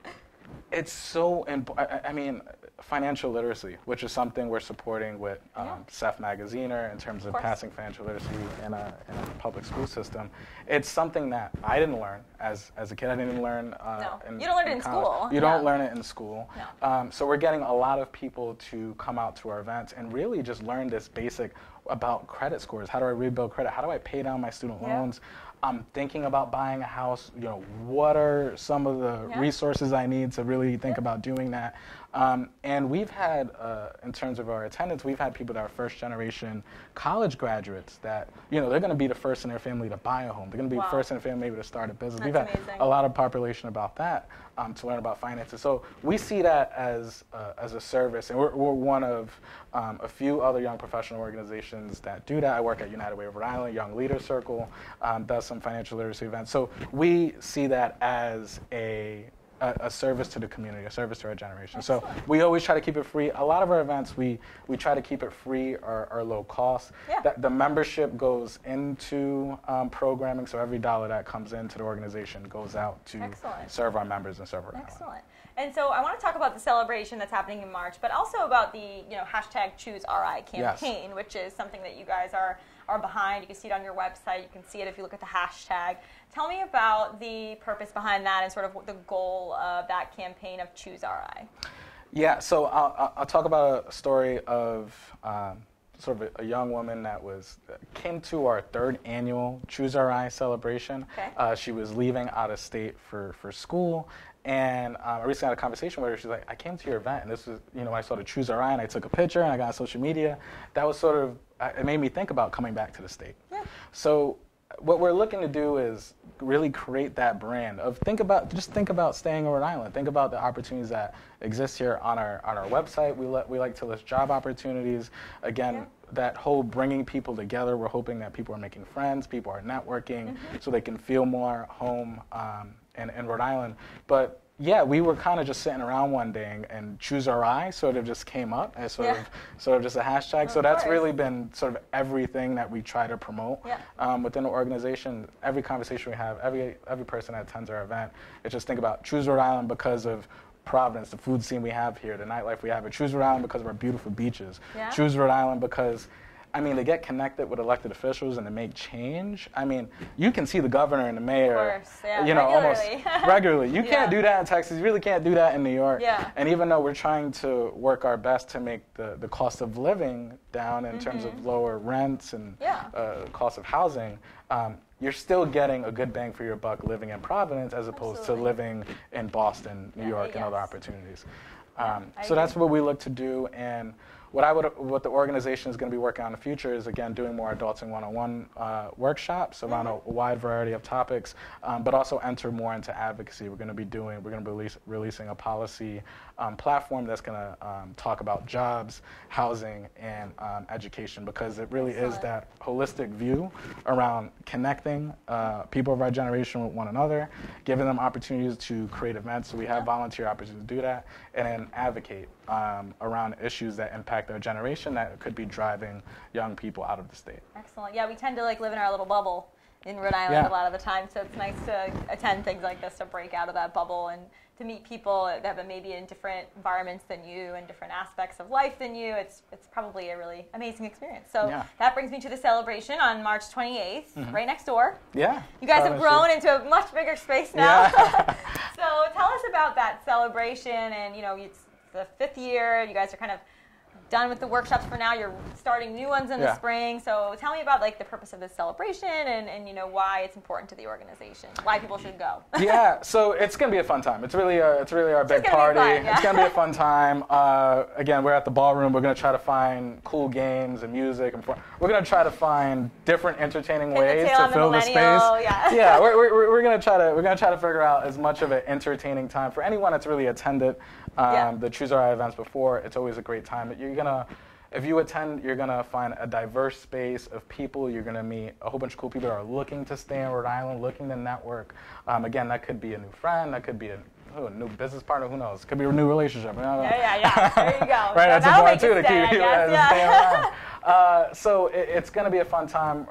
it's so important. I mean, financial literacy, which is something we're supporting with CEF Magaziner in terms of passing financial literacy in a public school system. It's something that I didn't learn as a kid. I didn't learn you don't learn it in school. You don't learn it in school. No. So we're getting a lot of people to come out to our events and really just learn this basic about credit scores. How do I rebuild credit? How do I pay down my student loans? I'm thinking about buying a house. What are some of the resources I need to really think about doing that? And we've had, in terms of our attendance, we've had people that are first-generation college graduates that, they're going to be the first in their family to buy a home. They're going to be the first in their family maybe to start a business. We've had a lot of population about that to learn about finances. So we see that as a service, and we're one of a few other young professional organizations that do that. I work at United Way of Rhode Island, Young Leaders Circle, does some financial literacy events. So we see that as a service to the community, a service to our generation. Excellent. So we always try to keep it free. A lot of our events, we try to keep it free or low cost. The membership goes into programming, so every dollar that comes into the organization goes out to serve our members and serve our island. Excellent. And so I want to talk about the celebration that's happening in March, but also about the hashtag #ChooseRI campaign, which is something that you guys are behind. You can see it on your website. You can see it if you look at the hashtag. Tell me about the purpose behind that and sort of the goal of that campaign of #ChooseRI. Yeah, so I'll talk about a story of sort of a young woman that came to our 3rd annual #ChooseRI celebration. Okay. She was leaving out of state for school. And I recently had a conversation with her. She's like, I came to your event, and this was, I saw the #ChooseRI, and I took a picture, and I got on social media. That was sort of, it made me think about coming back to the state. Yeah. So what we're looking to do is really create that brand of think about staying in Rhode Island. Think about the opportunities that exist here on our website. We like to list job opportunities. Again, that whole bringing people together. We're hoping that people are making friends, people are networking, so they can feel more home in Rhode Island. But yeah, we were kind of just sitting around one day and Choose RI sort of just came up as sort of just a hashtag. So that's really been sort of everything that we try to promote within the organization. Every conversation we have, every person that attends our event, it's just think about Choose Rhode Island because of Providence, the food scene we have here, the nightlife we have. Choose Rhode Island because of our beautiful beaches. Choose Rhode Island because, I mean, to get connected with elected officials and to make change, I mean, you can see the governor and the mayor, you know, almost regularly. You can't do that in Texas. You really can't do that in New York. And even though we're trying to work our best to make the cost of living down in terms of lower rents and cost of housing, you're still getting a good bang for your buck living in Providence as opposed to living in Boston, New York, and other opportunities. So that's what we look to do. And what the organization is going to be working on in the future is, again, doing more adulting one-on-one workshops around a wide variety of topics, but also enter more into advocacy. We're going to be releasing a policy platform that's going to talk about jobs, housing, and education, because it really is that holistic view around connecting people of our generation with one another, giving them opportunities to create events, so we have volunteer opportunities to do that, and then advocate around issues that impact our generation that could be driving young people out of the state. Excellent. Yeah, we tend to live in our little bubble in Rhode Island a lot of the time, so it's nice to attend things like this to break out of that bubble and to meet people that have maybe in different environments than you and different aspects of life than you. It's probably a really amazing experience. So that brings me to the celebration on March 28th, right next door. Yeah. You guys have grown into a much bigger space now. So tell us about that celebration, and it's the 5th year. You guys are kind of done with the workshops for now. You're starting new ones in the spring. So tell me about the purpose of this celebration and why it's important to the organization, why people should go. So it's going to be a fun time. It's really our big party. It's going to be a fun time. Again, we're at the ballroom. We're going to try to find cool games and music. And we're going to try to find different entertaining ways to fill the space. We're going to try to figure out as much of an entertaining time for anyone that's really attended the Choose RI events before. It's always a great time. If you attend, you're gonna find a diverse space of people. You're gonna meet a whole bunch of cool people that are looking to stay in Rhode Island, looking to network. Again, that could be a new friend, that could be a new business partner. Who knows? Could be a new relationship. There you go. Right, that's important too to keep stay around. So it's gonna be a fun time.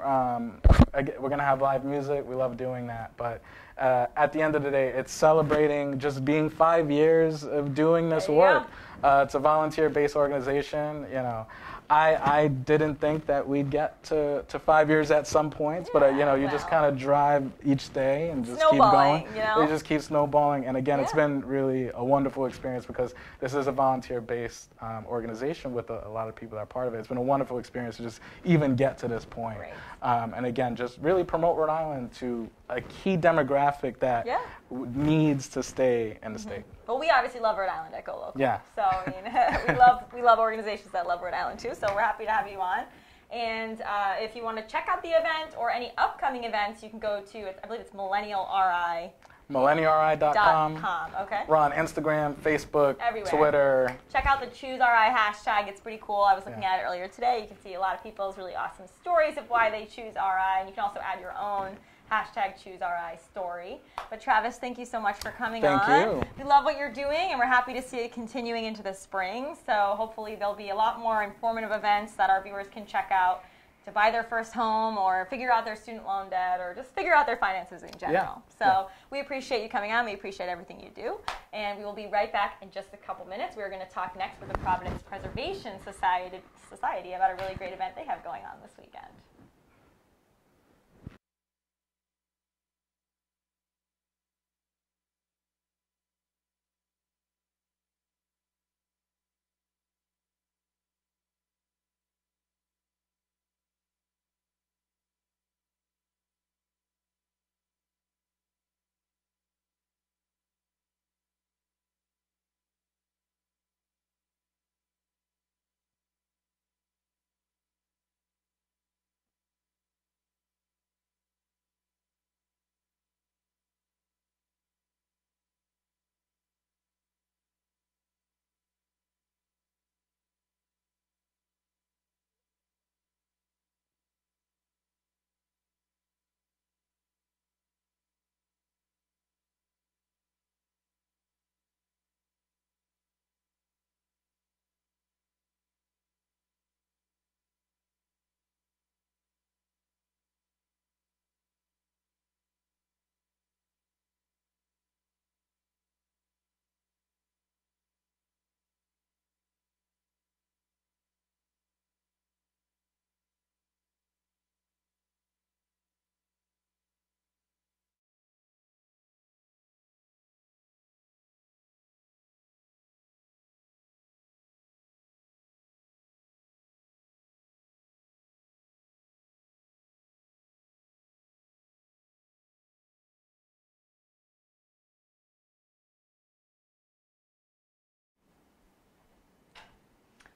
We're gonna have live music. We love doing that, but. At the end of the day, it's celebrating just being 5 years of doing this work. It's a volunteer-based organization. I didn't think that we'd get to 5 years at some points, but you just kind of drive each day and just keep going. You just keep snowballing, and again, it's been really a wonderful experience because this is a volunteer-based organization with a lot of people that are part of it. It's been a wonderful experience to just even get to this point, and again, just really promote Rhode Island to a key demographic that needs to stay in the state. Well, we obviously love Rhode Island at GoLocal. Yeah. So I mean, we love organizations that love Rhode Island too. So we're happy to have you on. And if you want to check out the event or any upcoming events, you can go to I believe it's MillennialRI. MillennialRI.com. Okay. We're on Instagram, Facebook, everywhere. Twitter. Check out the Choose RI hashtag. It's pretty cool. I was looking at it earlier today. You can see a lot of people's really awesome stories of why they choose RI, and you can also add your own hashtag Choose RI story. But Travis, thank you so much for coming on. Thank you. We love what you're doing, and we're happy to see it continuing into the spring. So hopefully there'll be a lot more informative events that our viewers can check out to buy their first home or figure out their student loan debt or just figure out their finances in general. So we appreciate you coming on. We appreciate everything you do. And we will be right back in just a couple minutes. We're going to talk next with the Providence Preservation Society about a really great event they have going on this weekend.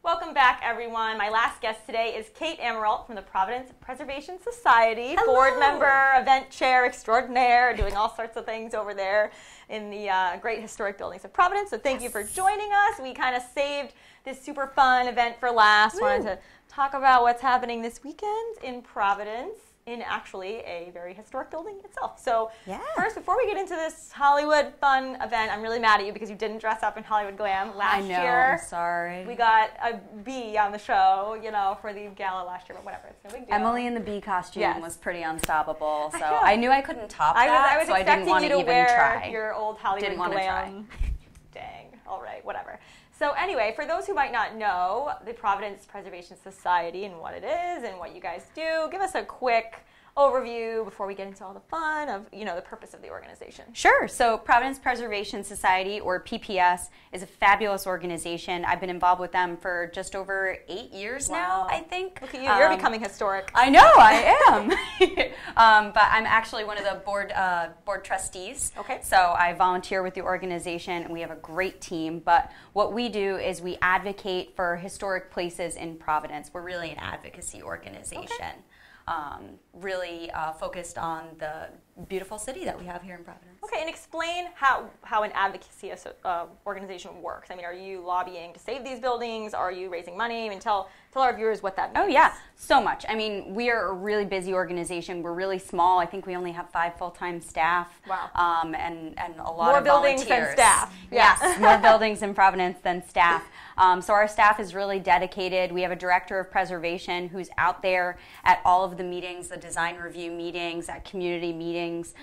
Welcome back, everyone. My last guest today is Kate Amaral from the Providence Preservation Society, Hello. board member, event chair extraordinaire, doing all sorts of things over there in the great historic buildings of Providence. So thank you for joining us. We kind of saved this super fun event for last. Woo. Wanted to talk about what's happening this weekend in Providence, in actually a very historic building itself. So first, before we get into this Hollywood fun event, I'm really mad at you because you didn't dress up in Hollywood glam last year. I'm sorry. We got a B on the show, you know, for the gala last year, but whatever, it's no big deal. Emily in the bee costume was pretty unstoppable, so know. I knew I couldn't top that, I was so I didn't want to even wear try. your old Hollywood Didn't want to glam. Dang, all right, whatever. So anyway, for those who might not know the Providence Preservation Society and what it is and what you guys do, give us a quick overview before we get into all the fun of, you know, the purpose of the organization. Sure. So Providence Preservation Society, or PPS, is a fabulous organization. I've been involved with them for just over 8 years now, I think. Look at you. You're becoming historic. I know, I am. But I'm actually one of the board trustees. Okay. So I volunteer with the organization, and we have a great team. But what we do is we advocate for historic places in Providence. We're really an advocacy organization. Okay. Really focused on the beautiful city that we have here in Providence. Okay, and explain how an advocacy organization works. I mean, are you lobbying to save these buildings? Are you raising money? I mean, tell our viewers what that means. Oh, yeah, so much. I mean, we are a really busy organization. We're really small. I think we only have 5 full-time staff. Wow. And a lot more of buildings volunteers. than staff. Yes, more buildings in Providence than staff. So our staff is really dedicated. We have a director of preservation who's out there at all of the meetings, the design review meetings, at community meetings.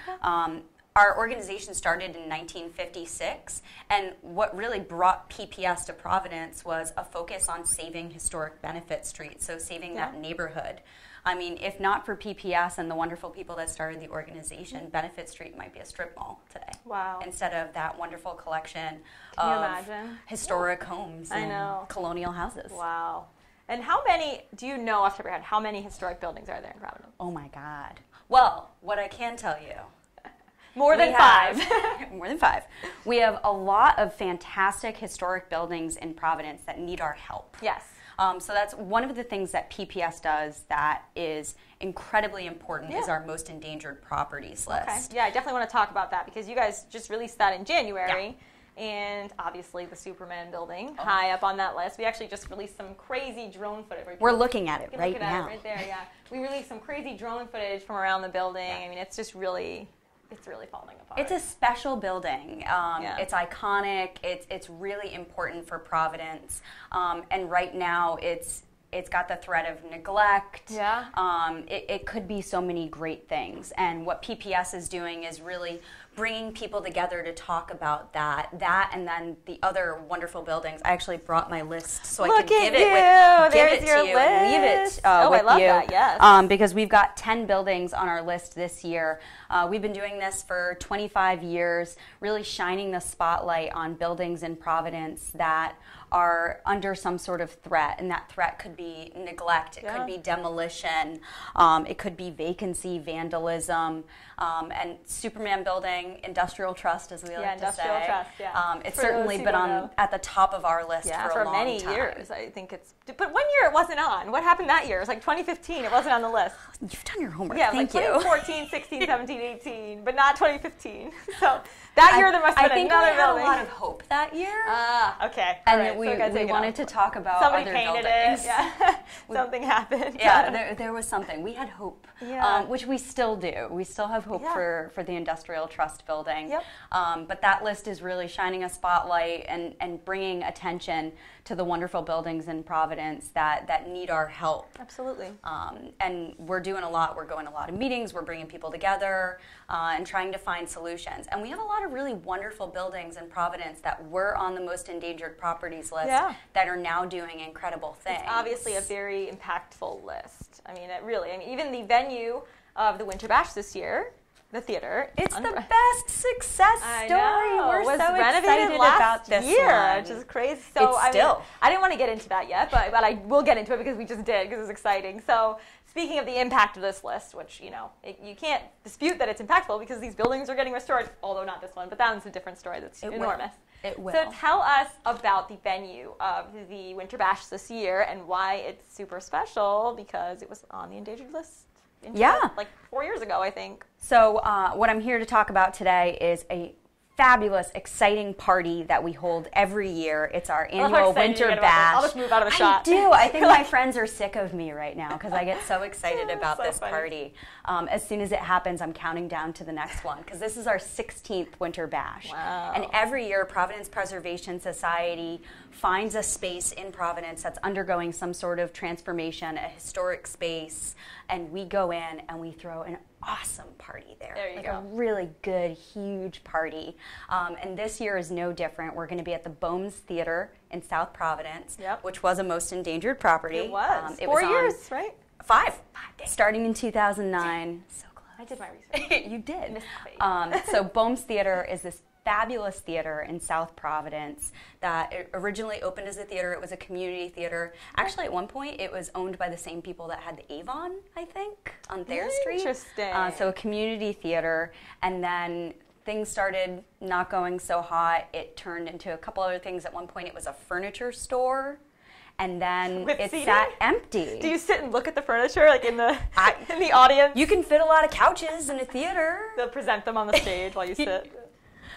Our organization started in 1956, and what really brought PPS to Providence was a focus on saving historic Benefit Street, so saving that neighborhood. I mean, if not for PPS and the wonderful people that started the organization, Benefit Street might be a strip mall today. Wow. Instead of that wonderful collection Can you of imagine? historic homes I and know. colonial houses. Wow. And how many, do you know off the top of your head, how many historic buildings are there in Providence? Oh my God. Well, what I can tell you. More than 5. More than 5. We have a lot of fantastic historic buildings in Providence that need our help. Yes. So that's one of the things that PPS does that is incredibly important is our most endangered properties list. Okay. Yeah, I definitely want to talk about that because you guys just released that in January. And obviously the Superman building high up on that list. We actually just released some crazy drone footage. We're looking at it right look at now. It right there, yeah. We released some crazy drone footage from around the building. I mean, it's just really... It's really falling apart. It's a special building. It's iconic. It's really important for Providence. And right now, it's got the threat of neglect. Yeah. It could be so many great things. And what PPS is doing is really bringing people together to talk about that, and then the other wonderful buildings. I actually brought my list so I can give it to you and leave it with I love you. that, yes. Because we've got 10 buildings on our list this year. We've been doing this for 25 years, really shining the spotlight on buildings in Providence that are under some sort of threat, and that threat could be neglect, it could be demolition, it could be vacancy, vandalism, and Superman Building, Industrial Trust, as we like to say. Industrial Trust, yeah. It's certainly been at the top of our list for a long many time. years. I think it's, but 1 year it wasn't on. What happened that year? It was like 2015. It wasn't on the list. You've done your homework. Yeah, Thank like you. 2014, 16, 17, 18, but not 2015. So that year there must have been another building. I think we building. had a lot of hope that year. Okay. And right, we wanted to talk about somebody other painted buildings. it. Yeah. Something happened. Yeah, there was something. We had hope, Yeah. which we still do. We still have hope for the Industrial Trust building. Yep. But that list is really shining a spotlight and bringing attention to the wonderful buildings in Providence that need our help. Absolutely. And we're doing a lot. We're going to a lot of meetings. We're bringing people together and trying to find solutions. And we have a lot of really wonderful buildings in Providence that were on the most endangered properties list that are now doing incredible things. It's obviously a very impactful list. I mean, even the venue of the Winter Bash this year, the theater. It's the best success story. We're was so renovated excited last about this year, one. which is crazy. So It's still. I didn't want to get into that yet, but I will get into it because we just did, because it's exciting. So speaking of the impact of this list, which, you know, you can't dispute that it's impactful because these buildings are getting restored, although not this one, but that one's a different story that's enormous. It will. So tell us about the venue of the Winter Bash this year and why it's super special, because it was on the endangered list. Like 4 years ago, I think. So what I'm here to talk about today is a fabulous, exciting party that we hold every year. It's our annual Winter Bash. I'll just move out of the shot. I do. I think my friends are sick of me right now because I get so excited about this party. As soon as it happens, I'm counting down to the next one because this is our 16th Winter Bash. Wow. And every year, Providence Preservation Society finds a space in Providence that's undergoing some sort of transformation, a historic space, and we go in and we throw an awesome party there. There you go. A really good, huge party. And this year is no different. We're going to be at the Bohms Theater in South Providence, which was a most endangered property. It was. It 4 was years, right? 5. Starting in 2009. So close. I did my research. You did. Missed the fate. So Bohms Theater is this fabulous theater in South Providence that it originally opened as a theater. It was a community theater. Actually, at one point, it was owned by the same people that had the Avon, I think, on Thayer Street. Interesting. So a community theater. And then things started not going so hot. It turned into a couple other things. At one point, it was a furniture store. And then With it seating? sat empty. Do you sit and look at the furniture, like in the in the audience? You can fit a lot of couches in a theater. They'll present them on the stage while you sit.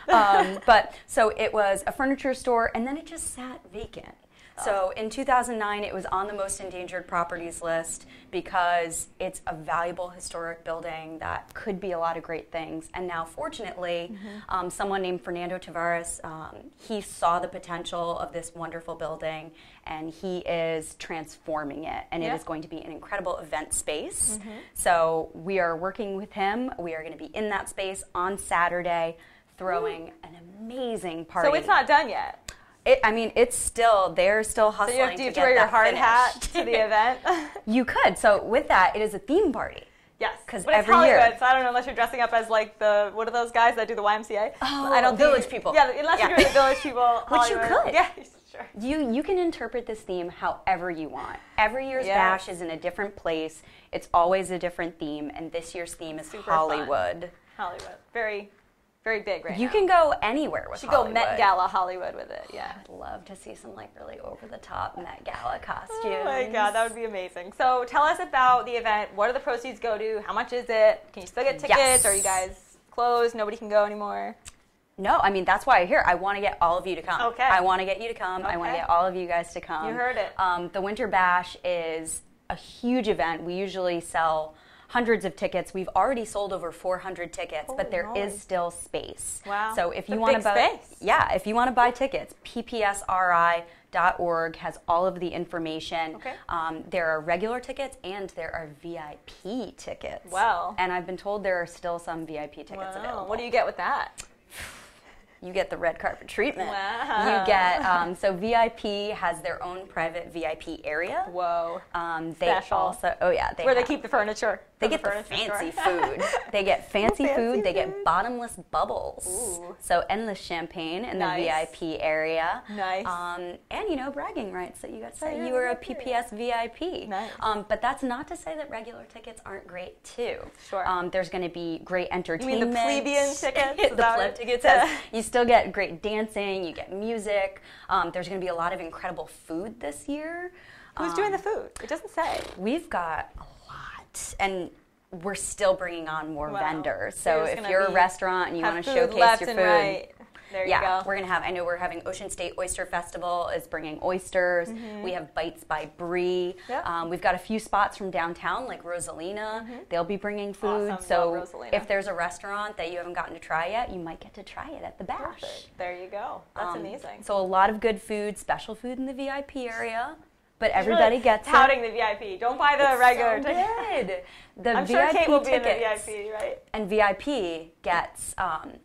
But so it was a furniture store, and then it just sat vacant. So in 2009, it was on the most endangered properties list because it's a valuable historic building that could be a lot of great things. And now, fortunately, someone named Fernando Tavares, he saw the potential of this wonderful building, and he is transforming it. And it is going to be an incredible event space. So we are working with him. We are going to be in that space on Saturday, throwing an amazing party. So it's not done yet. It's still, they're still hustling. So do you have to wear your hard hat to the event? You could. So with that, it is a theme party. Yes, because but every it's Hollywood, year. so I don't know unless you're dressing up as like what are those guys that do the YMCA? Oh, I don't Village People. Yeah, unless you're doing the Village People. Which you Hollywood. could. Yeah, sure. You can interpret this theme however you want. Every year's bash is in a different place. It's always a different theme, and this year's theme is Super Hollywood. Fun. Hollywood, very, very big right now. You can go anywhere with Hollywood. You should go Met Gala Hollywood with it. Yeah. I'd love to see some like really over the top Met Gala costumes. Oh my God, that would be amazing. So tell us about the event. What do the proceeds go to? How much is it? Can you still get tickets? Yes. Or are you guys closed? Nobody can go anymore? No, I mean, that's why I'm here. I want to get all of you to come. Okay. I want to get you to come. I want to get all of you guys to come. You heard it. The Winter Bash is a huge event. We usually sell hundreds of tickets. We've already sold over 400 tickets, but there is still space. Wow. So if you It's a want to big buy, space. if you want to buy tickets, ppsri.org has all of the information. Okay. There are regular tickets and there are VIP tickets. Wow. And I've been told there are still some VIP tickets available. What do you get with that? You get the red carpet treatment. Wow. You get, so VIP has their own private VIP area. Whoa. They Special. also, Where they keep the furniture. They get the fancy food. They get fancy food. They get bottomless bubbles. Ooh. So endless champagne in the VIP area. Nice. And, bragging rights that you got to say you were a PPS VIP. Nice. But that's not to say that regular tickets aren't great, too. Sure. There's going to be great You entertainment. mean the plebeian tickets? The pleb tickets. You still get great dancing. You get music. There's going to be a lot of incredible food this year. Who's doing the food? It doesn't say. We've got a lot, and we're still bringing on more vendors. So There's if gonna you're a be- restaurant and you have want to food showcase left your and food, right. There you go. we're gonna have. I know we're having Ocean State Oyster Festival is bringing oysters. We have Bites by Bree. Yep. We've got a few spots from downtown like Rosalina. They'll be bringing food. Awesome. So Love Rosalina. if there's a restaurant that you haven't gotten to try yet, you might get to try it at the bash. Perfect. There you go. That's amazing. So a lot of good food, special food in the VIP area. But everybody gets touting the VIP. Don't buy the regular so ticket. good. The I'm VIP sure Kate will be in the tickets, VIP, right? And VIP gets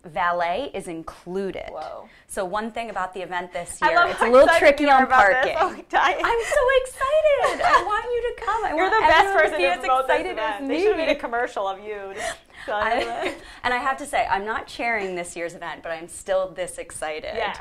valet is included. Whoa. So one thing about the event this I year, love it's how a little excited tricky you are on about this. parking. Oh, dying. I'm so excited. I want you to come. You're the best person to to be as promote this excited as event. me. They should have made a commercial of you. And I have to say, I'm not chairing this year's event, but I'm still this excited. Yes.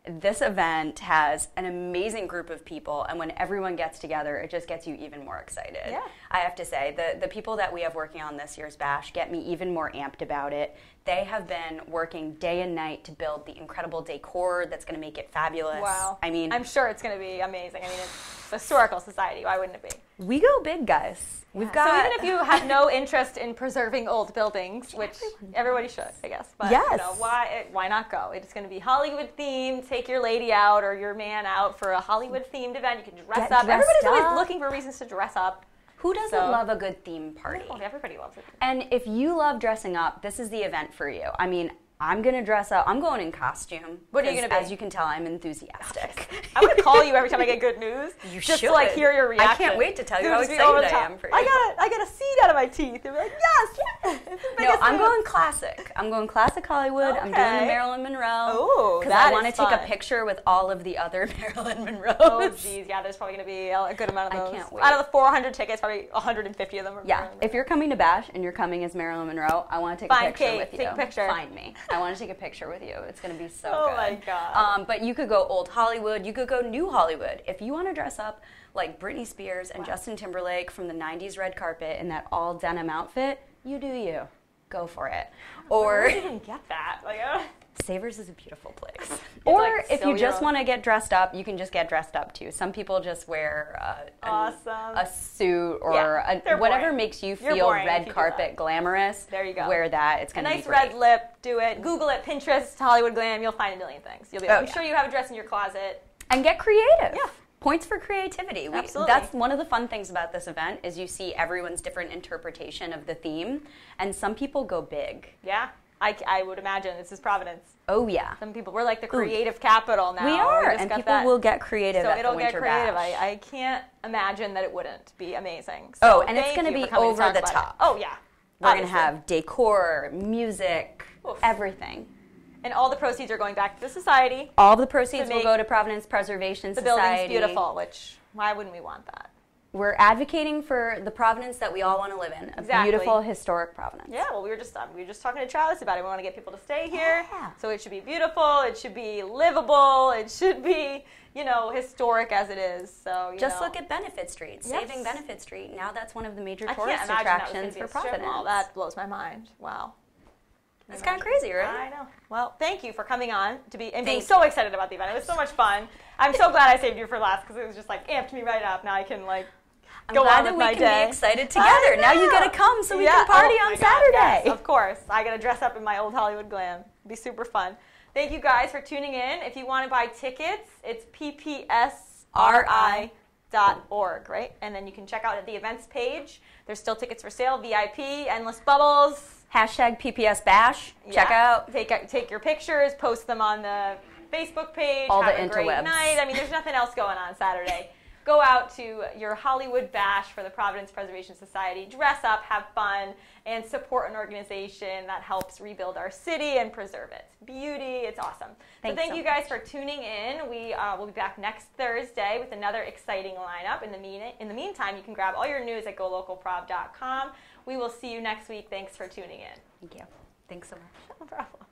This event has an amazing group of people, and when everyone gets together, it just gets you even more excited. Yeah. I have to say, the people that we have working on this year's bash get me even more amped about it. They have been working day and night to build the incredible decor that's going to make it fabulous. Wow. I mean, I'm sure it's going to be amazing. I mean, it's a historical society. Why wouldn't it be? we go big, guys. We've got. So even if you have no interest in preserving old buildings, which everybody should, I guess, but Yes. you know, why not go? It's going to be Hollywood themed. Take your lady out or your man out for a Hollywood themed event. You can dress Get up. dressed Everybody's always up. looking for reasons to dress up. Who doesn't So- love a good theme party? Well, everybody loves it. And if you love dressing up, this is the event for you. I mean, I'm going to dress up. I'm going in costume. What are you 'cause gonna be? As you can tell, I'm enthusiastic. I'm going to call you every time I get good news. You just should. to like hear your reaction. I can't wait to tell you It'll how just be over excited the I top. am for you. I got a seed out of my teeth. They'll be like, yes, it's the No, biggest I'm news. going classic. I'm going classic Hollywood. I'm doing the Okay. Marilyn Monroe. Ooh, because that I want to is take a fun. picture with all of the other Marilyn Monroes. Oh, geez, yeah, there's probably going to be a good amount of I those. can't wait. Out of the 400 tickets, probably 150 of them are Yeah, Marilyn if you're coming to Bash and you're coming as Marilyn Monroe, I want to take Find a picture Kate, with you. take a picture. Find me. I want to take a picture with you. It's going to be so Oh good. my God. But you could go old Hollywood. You could go new Hollywood. If you want to dress up like Britney Spears and Justin Timberlake from the 90s red carpet in that all denim outfit, you do you. Go for it. Where Or did you even get that? Like, Savers is a beautiful place. You Or have to, like, if sew you your just own- want to get dressed up, you can just get dressed up too. Some people just wear Awesome. a suit or Yeah, they're whatever boring. makes you You're feel boring if you red do carpet that. glamorous. There you go. Wear that. It's a going to be nice great. red lip, do it. Google it, Pinterest, Hollywood glam. You'll find a million things. You'll be Oh, I'm yeah. sure you have a dress in your closet. And get creative. Yeah. Points for creativity. Absolutely. That's one of the fun things about this event is you see everyone's different interpretation of the theme, and some people go big. Yeah, I would imagine. This is Providence. Oh yeah, Some people, we're like the creative capital now. we are, just and got people that. will get creative So at it'll the get Winter creative. Bash. I can't imagine that it wouldn't be amazing. Oh, So and it's thank gonna you be for coming to over talk the about it. top. Oh yeah, We're going to obviously. have decor, music, Oof. everything. And all the proceeds are going back to the society. All of the proceeds To will make go to Providence Preservation The Society. building's beautiful, which why wouldn't we want that? We're advocating for the Providence that we all want to live in, a Exactly. beautiful, historic Providence. Yeah, well, we were just talking to Travis about it. We want to get people to stay here, Yeah. so it should be beautiful. It should be livable. It should be, historic as it is. So Just look at Benefit Street, Yes. saving Benefit Street. Now that's one of the major I tourist can't imagine that was attractions gonna be for a strip Providence. mall. That blows my mind. Wow. It's kind of crazy, right? I know. Well, thank you for coming on and being Thank so excited about the event. It was so much fun. I'm so glad I saved you for last because it was just like amped me right up. Now I can I'm go glad on that with we my can day. be excited I together. Now you know. get to come so we Yeah. can party Oh on my God, Saturday. yes, of course. I got to dress up in my old Hollywood glam. It'd be super fun. Thank you guys for tuning in. If you want to buy tickets, it's ppsri.org, right? And then you can check out at the events page. There's still tickets for sale, VIP, endless bubbles. Hashtag PPS Bash. Check Yeah. out. Take your pictures, post them on the Facebook page. All the have a great interwebs. night. I mean, there's nothing else going on Saturday. Go out to your Hollywood Bash for the Providence Preservation Society. Dress up, have fun, and support an organization that helps rebuild our city and preserve it. Beauty, it's awesome. Thanks Thank so you guys for tuning in. We will be back next Thursday with another exciting lineup. In the meantime, you can grab all your news at golocalprov.com. We will see you next week. Thanks for tuning in. Thank you. Thanks so much. No problem.